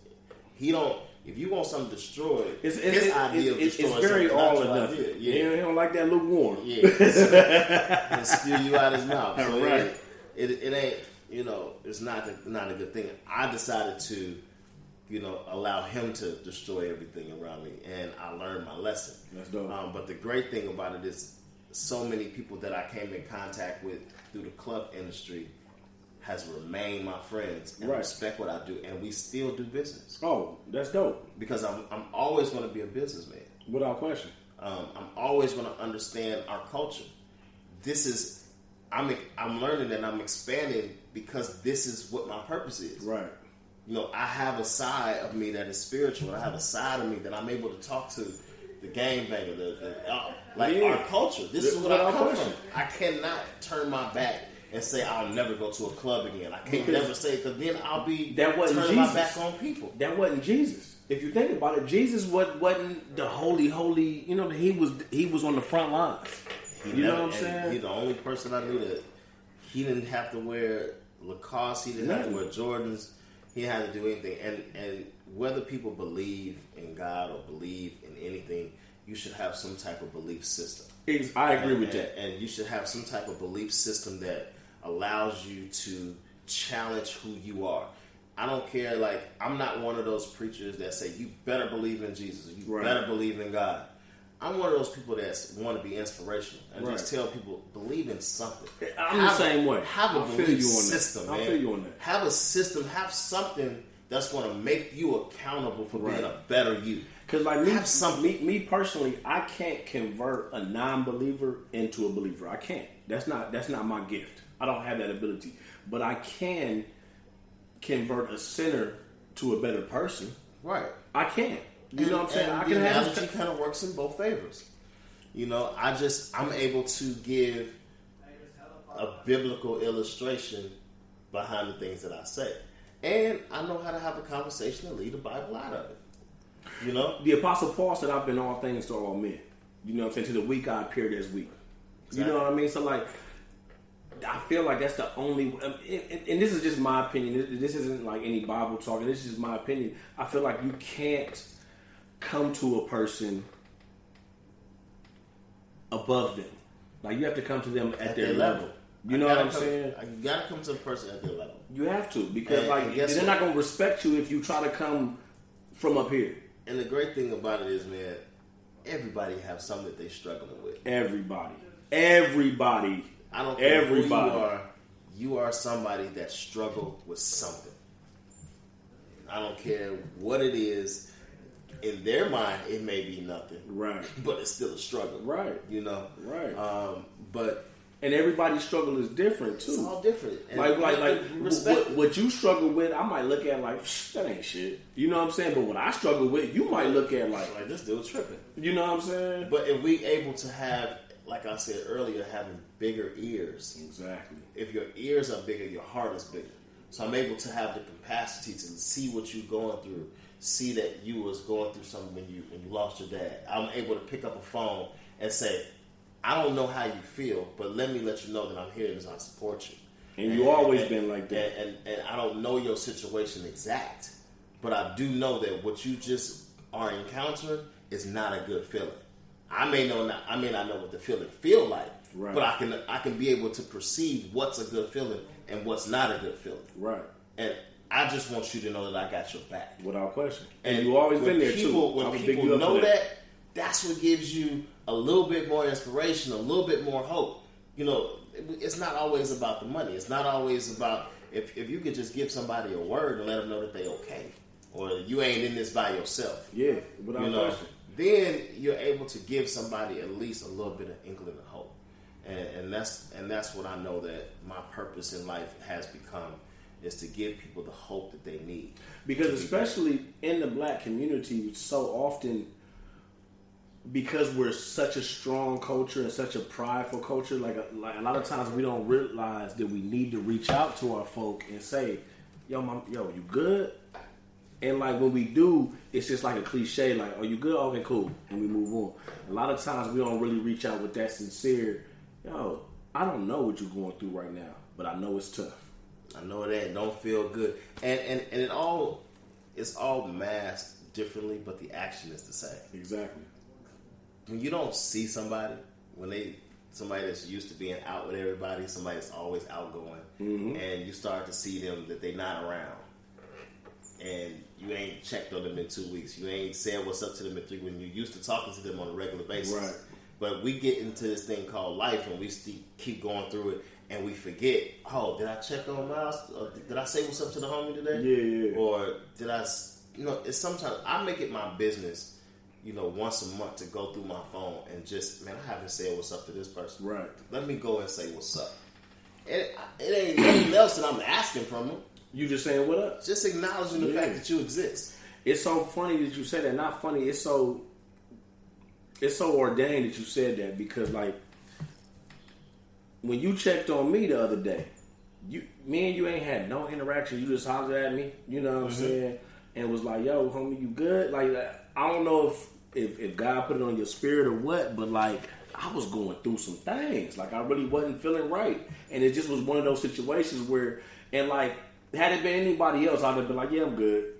He don't. If you want something destroyed, his idea of destroying it's very all or nothing. Yeah. He don't like that lukewarm. Yeah, and spew you out his mouth. So right. It ain't. It's not a good thing. I decided to, allow him to destroy everything around me, and I learned my lesson. That's dope. But the great thing about it is, so many people that I came in contact with through the club industry has remained my friends and respect what I do, and we still do business. Oh, that's dope. Because I'm always going to be a businessman. Without question. I'm always going to understand our culture. I'm learning and I'm expanding because this is what my purpose is. Right. I have a side of me that is spiritual. I have a side of me that I'm able to talk to the gangbanger, our culture. This is what I come from. I cannot turn my back and say I'll never go to a club again. I can't never say it because then I'll be turning my back on people. That wasn't Jesus. If you think about it, Jesus wasn't the holy. He was on the front lines. You know what I'm saying? He's the only person I knew that he didn't have to wear Lacoste. He didn't have to wear Jordans. He didn't have to do anything. And whether people believe in God or believe in anything, you should have some type of belief system. I agree with that. And you should have some type of belief system that allows you to challenge who you are. I don't care, I'm not one of those preachers that say, you better believe in Jesus, or you better believe in God. I'm one of those people that want to be inspirational and just tell people, believe in something. I'm the same way. Have a belief system, man. I feel you on that. Have a system, have something that's going to make you accountable for being a better you. Because me personally, I can't convert a non-believer into a believer. I can't. That's not my gift. I don't have that ability. But I can convert a sinner to a better person. Right. I can. You know what I'm saying? I can have it. Kind of works in both favors. I'm able to give a biblical illustration behind the things that I say. And I know how to have a conversation and leave the Bible out of it. The Apostle Paul said, I've been all things to all men. You know what I'm saying? To the weak, I appeared as weak. Exactly. You know what I mean? So, I feel like that's the only... And this is just my opinion. This isn't any Bible talking. This is just my opinion. I feel like you can't come to a person above them. You have to come to them at their level. You know what I'm saying? You got to come to a person at their level. You have to. Because, they're not going to respect you if you try to come from up here. And the great thing about it is, man, everybody has something that they're struggling with. Everybody. I don't care who you are. You are somebody that struggled with something. I don't care what it is. In their mind, it may be nothing. Right. But it's still a struggle. Right. Right. And everybody's struggle is different too. It's all different. And what you struggle with, I might look at that ain't shit. You know what I'm saying? But what I struggle with, you might look at like this dude's tripping. You know what I'm saying? But if we able to have, like I said earlier, having bigger ears. Exactly. If your ears are bigger, your heart is bigger. So I'm able to have the capacity to see what you're going through, see that you was going through something when you lost your dad. I'm able to pick up a phone and say, I don't know how you feel, but let me let you know that I'm here and I support you. And you always been like that. And I don't know your situation exact, but I do know that what you just are encountering is not a good feeling. I may not know what the feeling feel like, right. but I can be able to perceive what's a good feeling and what's not a good feeling. Right. And I just want you to know that I got your back. Without question. And you always been there too. When people know that, that's what gives you a little bit more inspiration, a little bit more hope. You know, it's not always about the money. It's not always about if you could just give somebody a word and let them know that they okay, or you ain't in this by yourself. Yeah, without question. Then you're able to give somebody at least a little bit of inkling of hope, and that's what I know that my purpose in life has become, is to give people the hope that they need. Because especially in the black community, so often, because we're such a strong culture and such a prideful culture, like a lot of times we don't realize that we need to reach out to our folk and say, yo, you good? And like when we do, it's just like a cliche, like, "Are you good? Okay, cool," and we move on. A lot of times we don't really reach out with that sincere, yo, I don't know what you're going through right now, but I know it's tough. I know that don't feel good, and it's all masked differently, but the action is the same. Exactly. When you don't see somebody, somebody that's used to being out with everybody, somebody that's always outgoing, and you start to see them that they're not around, and you ain't checked on them in 2 weeks, you ain't said what's up to them in 3 when you used to talking to them on a regular basis. Right. But we get into this thing called life, and we keep going through it, and we forget, oh, did I check on Miles? Or did I say what's up to the homie today? Yeah. Or did I, it's sometimes, I make it my business, once a month to go through my phone and just, man, I haven't said what's up to this person. Right. Let me go and say what's up. It ain't nothing else that I'm asking from them. You just saying what up? Just acknowledging the fact that you exist. It's so funny that you said that. Not funny. It's so ordained that you said that, because like when you checked on me the other day, me and you ain't had no interaction. You just hollered at me. You know what I'm saying? And was like, "Yo, homie, you good?" Like I don't know if God put it on your spirit or what, but like I was going through some things. Like I really wasn't feeling right, and it just was one of those situations where, and like. Had it been anybody else, I'd have been like, "Yeah, I'm good."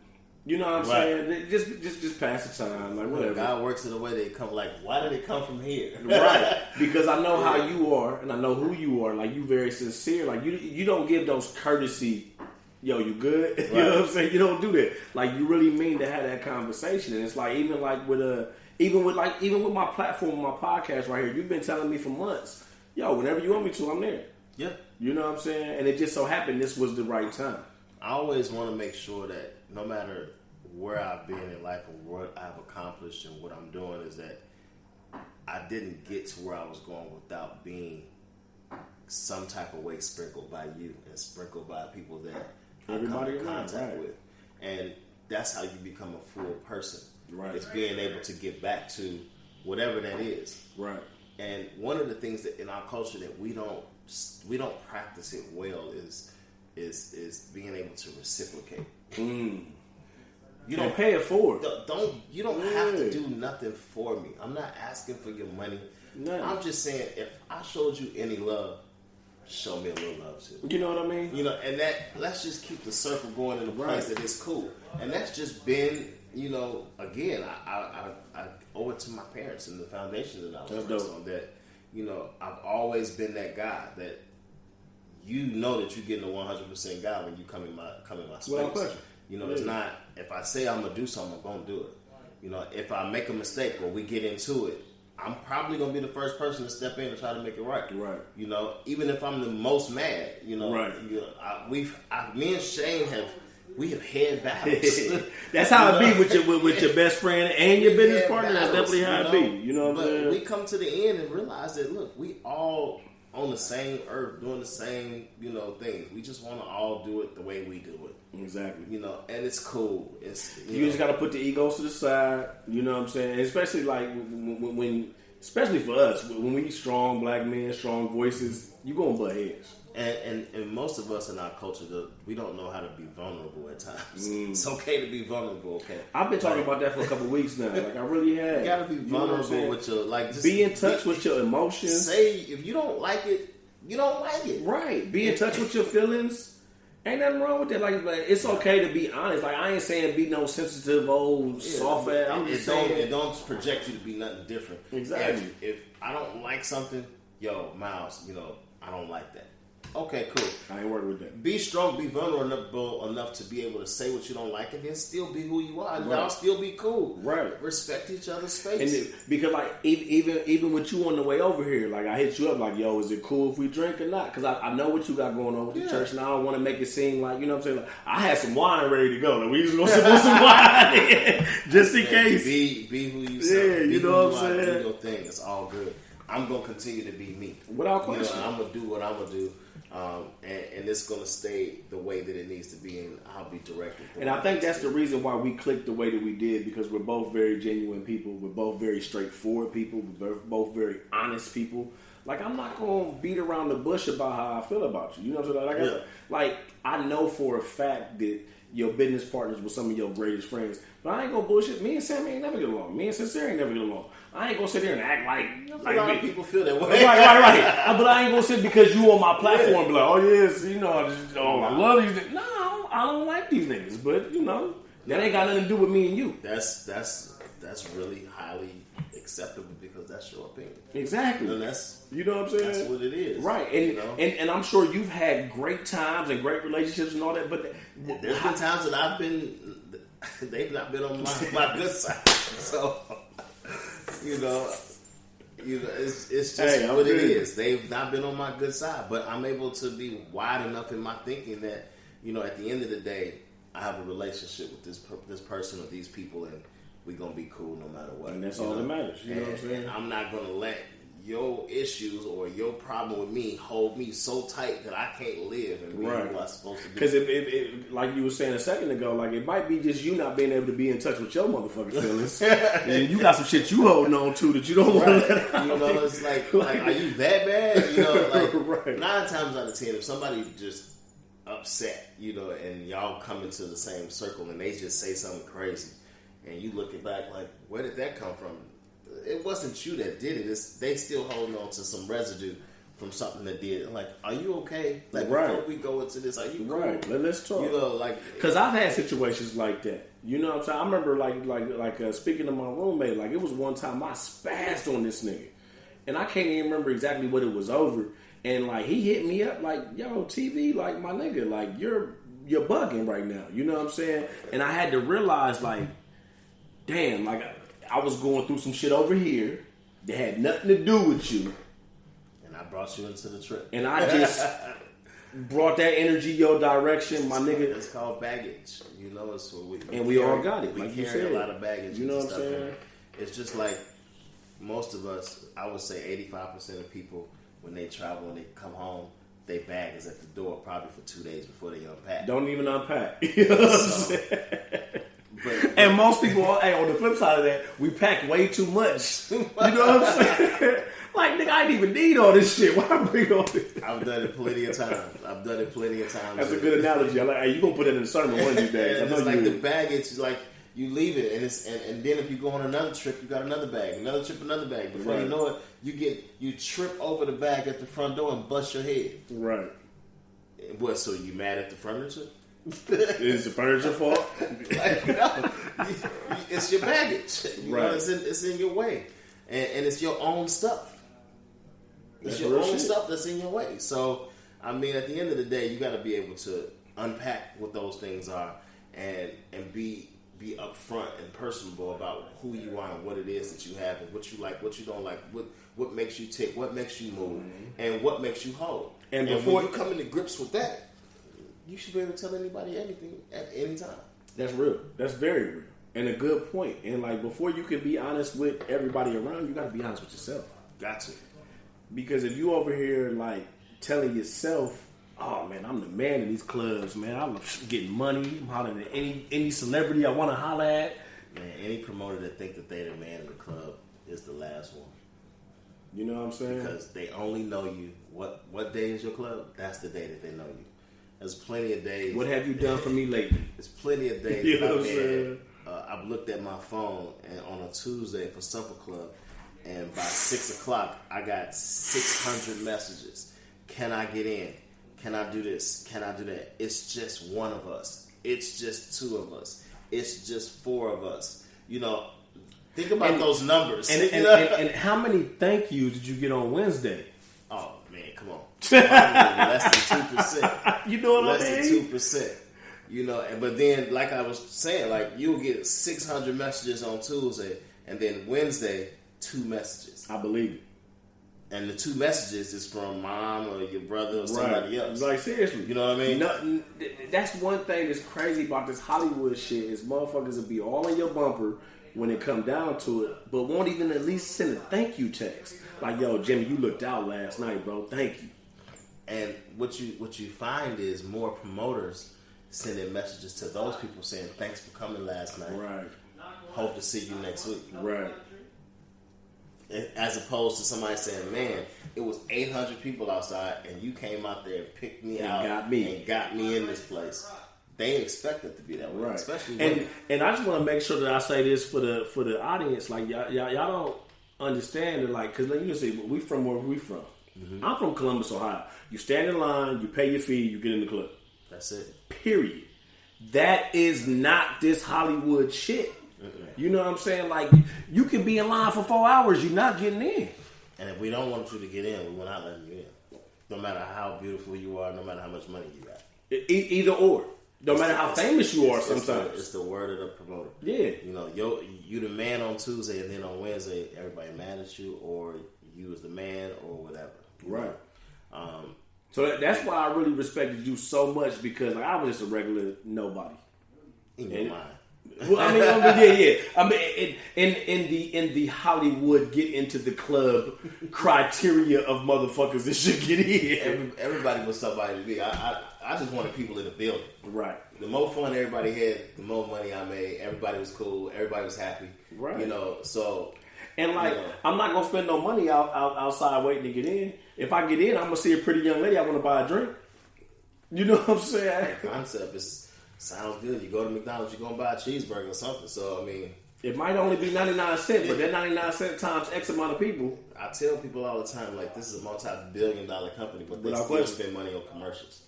You know what I'm saying? Just pass the time, like whatever. God works in a way they come. Like, why did it come from here? Right? Because I know how you are, and I know who you are. Like you very sincere. Like you don't give those courtesy. Yo, you good? Right. You know what I'm saying? You don't do that. Like you really mean to have that conversation, and it's like even with my platform, my podcast right here. You've been telling me for months, yo, whenever you want me to, I'm there. Yeah. You know what I'm saying? And it just so happened this was the right time. I always want to make sure that no matter where I've been in life and what I've accomplished and what I'm doing is that I didn't get to where I was going without being some type of way sprinkled by you and sprinkled by people that everybody I come in contact with. And that's how you become a full person. Right. It's being able to get back to whatever that is. Right. And one of the things that in our culture that we don't practice it well is being able to reciprocate. You don't pay it forward. You don't have to do nothing for me. I'm not asking for your money. No. I'm just saying if I showed you any love, show me a little love too. You know what I mean? And that let's just keep the circle going in a place that is cool. And that's just been, again, I owe it to my parents and the foundation that I was raised on. That I've always been that guy that that you're getting a 100% guy when you come in my space. Well, it's not if I say I'm gonna do something, I'm gonna do it. If I make a mistake or we get into it, I'm probably gonna be the first person to step in and try to make it right. Right. Even if I'm the most mad, Right. Me and Shane we have had battles. That's how it be with your best friend and your business partner. That's definitely how it be. You know what I'm saying? We come to the end and realize that look, we all on the same earth doing the same things. We just want to all do it the way we do it. Exactly. And it's cool. It's you just got to put the egos to the side. You know what I'm saying? And especially like when especially for us when we strong black men, strong voices, you gonna butt heads. And most of us in our culture, we don't know how to be vulnerable at times. It's okay to be vulnerable, okay? I've been talking about that for a couple weeks now. Like, I really have. You gotta be vulnerable with your, like, just be in touch with your emotions. Say, if you don't like it, you don't like it. Right. Be in touch with your feelings. Ain't nothing wrong with that. Like it's okay to be honest. Like, I ain't saying be no sensitive old soft ass. I'm just saying it don't project you to be nothing different. Exactly. If I don't like something, yo, Miles, I don't like that. Okay, cool. I ain't worried with that. Be strong, be vulnerable enough to be able to say what you don't like, and then still be who you are. And right. y'all still be cool. Right. Respect each other's space. And because like even with you on the way over here, like I hit you up like, yo, is it cool if we drink or not? Because I know what you got going on with the church, and I don't want to make it seem like, you know what I'm saying? Like, I had some wine ready to go. Like, we just gonna sip on some wine just in case. Be who you say. Yeah, you know what I'm saying? Do your thing. It's all good. I'm gonna continue to be me. Without question. I'm gonna do what I'm gonna do. And it's going to stay the way that it needs to be, and I'll be directed. And I think that's the reason why we clicked the way that we did, because we're both very genuine people. We're both very straightforward people. We're both very honest people. Like, I'm not going to beat around the bush about how I feel about you. You know what I'm saying? Like, I know for a fact that your business partners were some of your greatest friends. But I ain't going to bullshit. Me and Sammy ain't never get along. Me and Sincere ain't never get along. I ain't going to sit there and act like a lot of people feel that way. Right. But I ain't going to sit because you on my platform and be like, oh, yes, I love these niggas. No, I don't like these niggas. But, that ain't got nothing to do with me and you. That's really highly acceptable because that's your opinion. Exactly. And that's, you know what I'm saying? That's what it is. Right. And I'm sure you've had great times and great relationships and all that, but there's been times that they've not been on my good side. So, it's just what it is. They've not been on my good side, but I'm able to be wide enough in my thinking that, at the end of the day, I have a relationship with this person or these people, and we're going to be cool no matter what. And that's all that matters. You know what I'm saying? And I'm not going to let your issues or your problem with me hold me so tight that I can't live and be who I'm supposed to be. Because it, like you were saying a second ago, like it might be just you not being able to be in touch with your motherfucking feelings, and you got some shit you holding on to that you don't want to let out. It's like, are you that bad? 9 times out of 10, if somebody just upset, and y'all come into the same circle and they just say something crazy, and you looking back like, where did that come from? It wasn't you that did it. They still holding on to some residue from something that did. Like, are you okay? Like, before we go into this, are you cool? Right. Let's talk. Because I've had situations like that. You know what I'm saying? I remember like speaking to my roommate. Like, it was one time I spazzed on this nigga, and I can't even remember exactly what it was over. And like he hit me up like, yo, TV, like my nigga, like you're bugging right now. You know what I'm saying? And I had to realize like, damn, like I was going through some shit over here that had nothing to do with you. And I brought you into the trip. And I just brought that energy your direction, my nigga. It's called baggage. It's what we all got it. We like carry a lot of baggage. You know what I'm saying? It's just like most of us, I would say 85% of people, when they travel and they come home, they bag is at the door probably for 2 days before they unpack. Don't even unpack. You know what I'm saying? And most people, on the flip side of that, we pack way too much. You know what I'm saying? Like, nigga, I didn't even need all this shit. Why bring all this? I've done it plenty of times. That's a good analogy. I'm like, hey, you gonna put it in the sermon one of these days. And it's like the baggage, like you leave it, and then if you go on another trip, you got another bag, another trip, another bag. Before you know it, you trip over the bag at the front door and bust your head. Right. What? So you mad at the furniture? Is the furniture fault? It's your baggage. It's in your way, and it's your own stuff. It's your own stuff that's in your way. So, I mean, at the end of the day, you got to be able to unpack what those things are and be upfront and personable about who you are and what it is that you have and what you like, what you don't like, what makes you tick, what makes you move, and what makes you hold. And before you come into grips with that, you should be able to tell anybody anything at any time. That's real. That's very real. And a good point. And like before you can be honest with everybody around, you got to be honest with yourself. Got to. Because if you over here like telling yourself, oh man, I'm the man in these clubs, man. I'm getting money. I'm hollering at any celebrity I want to holler at. Man, any promoter that think that they're the man in the club is the last one. You know what I'm saying? Because they only know you. What day is your club? That's the day that they know you. There's plenty of days. What have you done for me lately? There's plenty of days. You know what I'm saying? I've looked at my phone and on a Tuesday for Supper Club, and by 6 o'clock I got 600 messages. Can I get in? Can I do this? Can I do that? It's just one of us. It's just two of us. It's just four of us. You know, think about those numbers. And how many thank yous did you get on Wednesday? Oh man, come on. Less than 2%. You know what I mean? Less than 2%. You know, but then, like I was saying, like you'll get 600 messages on Tuesday, and then Wednesday, 2 messages. I believe it. And the 2 messages is from mom or your brother or somebody else. Like, seriously. You know what I mean? That's one thing that's crazy about this Hollywood shit is motherfuckers will be all in your bumper when it come down to it, but won't even at least send a thank you text. Like, yo, Jimmy, you looked out last night, bro. Thank you. And what you find is more promoters sending messages to those people saying, thanks for coming last night. Right. Hope to see you next week. Right. As opposed to somebody saying, man, it was 800 people outside and you came out there and picked me out and got me in this place. They expect it to be that way, right? Especially and I just want to make sure that I say this for the audience, like y'all don't understand it, like, because like you see, we from where we from. Mm-hmm. I'm from Columbus, Ohio. You stand in line, you pay your fee, you get in the club. That's it. Period. That is not this Hollywood shit. You know what I'm saying? Like, you can be in line for 4 hours, you're not getting in. And if we don't want you to get in, we will not let you in. No matter how beautiful you are, no matter how much money you got. Either or. No matter how famous you are sometimes. It's the word of the promoter. Yeah. You know, you the man on Tuesday, and then on Wednesday, everybody mad at you, or you was the man, or whatever. Right. So that's why I really respected you so much, because like, I was just a regular nobody. In your mind. Well, I mean, yeah. I mean, in the Hollywood get into the club criteria of motherfuckers that should get in. Everybody was somebody to be. I just wanted people in the building. Right. The more fun everybody had, the more money I made. Everybody was cool. Everybody was happy. Right. You know, so. And like, I'm not gonna spend no money outside waiting to get in. If I get in, I'm gonna see a pretty young lady I want to buy a drink. You know what I'm saying? The concept sounds good. You go to McDonald's, you're gonna buy a cheeseburger or something. So I mean, it might only be 99 cents, but that 99 cents times X amount of people. I tell people all the time, like, this is a multi-billion-dollar company, but they still spend money on commercials.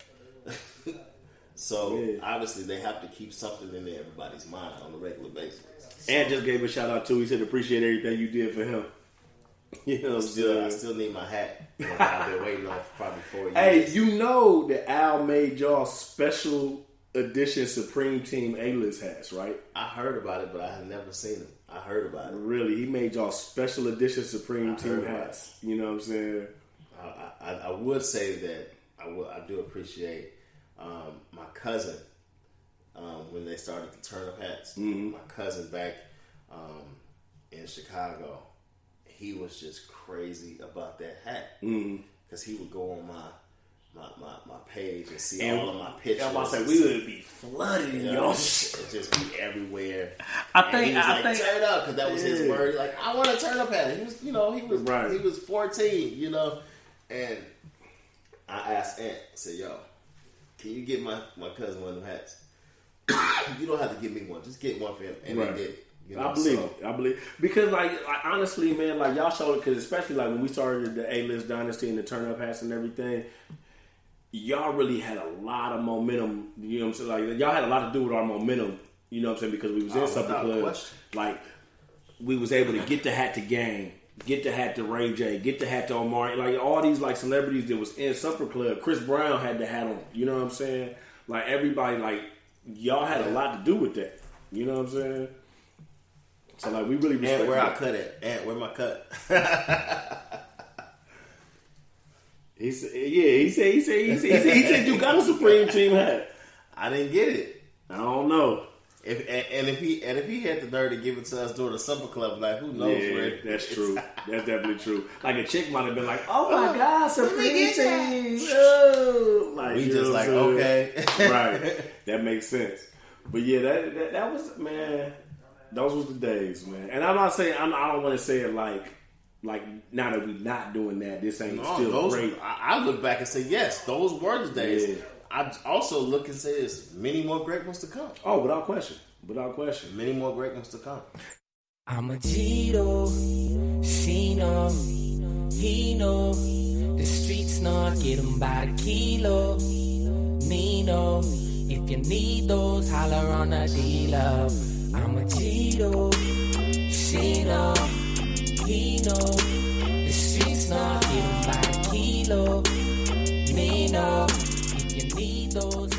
So obviously they have to keep something in everybody's mind on a regular basis. And just gave a shout out to. He said appreciate everything you did for him. You know, I still need my hat. You know, I've been waiting on for probably 4 years. Hey, you know that Al made y'all special edition Supreme Team A-list hats, right? I heard about it, but I had never seen them. I heard about it. Really, he made y'all special edition Supreme Team hats. You know what I'm saying? I would say that I do appreciate my cousin when they started the turn up hats. Mm-hmm. My cousin back in Chicago, he was just crazy about that hat because he would go on my page and see all of my pictures. I was like, we would be flooded in your shit. It'd just be everywhere. I think turn up, because that was his word. Like, I want to turn up at it. He was, he was 14, and I asked Aunt, I said, yo, can you get my cousin one of them hats? You don't have to give me one. Just get one for him. And he did it. I believe because like honestly, man, like y'all showed it, because especially like when we started the A-list dynasty and the turn up hats and everything, y'all really had a lot of momentum. You know what I'm saying? Like y'all had a lot to do with our momentum. You know what I'm saying? Because we was in Supper Club. Like we was able to get the hat to Gang, get the hat to Ray J, get the hat to Omari. Like all these like celebrities that was in Supper Club. Chris Brown had the hat on. You know what I'm saying? Like everybody, like y'all had a lot to do with that. You know what I'm saying? So like we really respect. Aunt, where I cut it? Aunt, where my cut? He said you got a Supreme Team hat. I didn't get it. I don't know. If he had the nerve to give it to us during the Supper Club, like who knows? Yeah, that's true. That's definitely true. Like a chick might have been like, "Oh my God, Supreme Team!" Like, we just like okay, right? That makes sense. But yeah, that was, man. Those was the days, man. And I'm not saying I don't want to say it like like now that we not doing that, this ain't No, still those, great. I look back and say, yes, those were the days. Yeah. I also look and say there's many more great ones to come. Oh, without question. Without question. Many more great ones to come. I'm a Gito, she know, he know, the streets know I get 'em by the kilo. Nino, if you need those, holler on a dealer. I'm a Gito, she know, he know, the streets know I get 'em by the kilo. Nino, if you need those.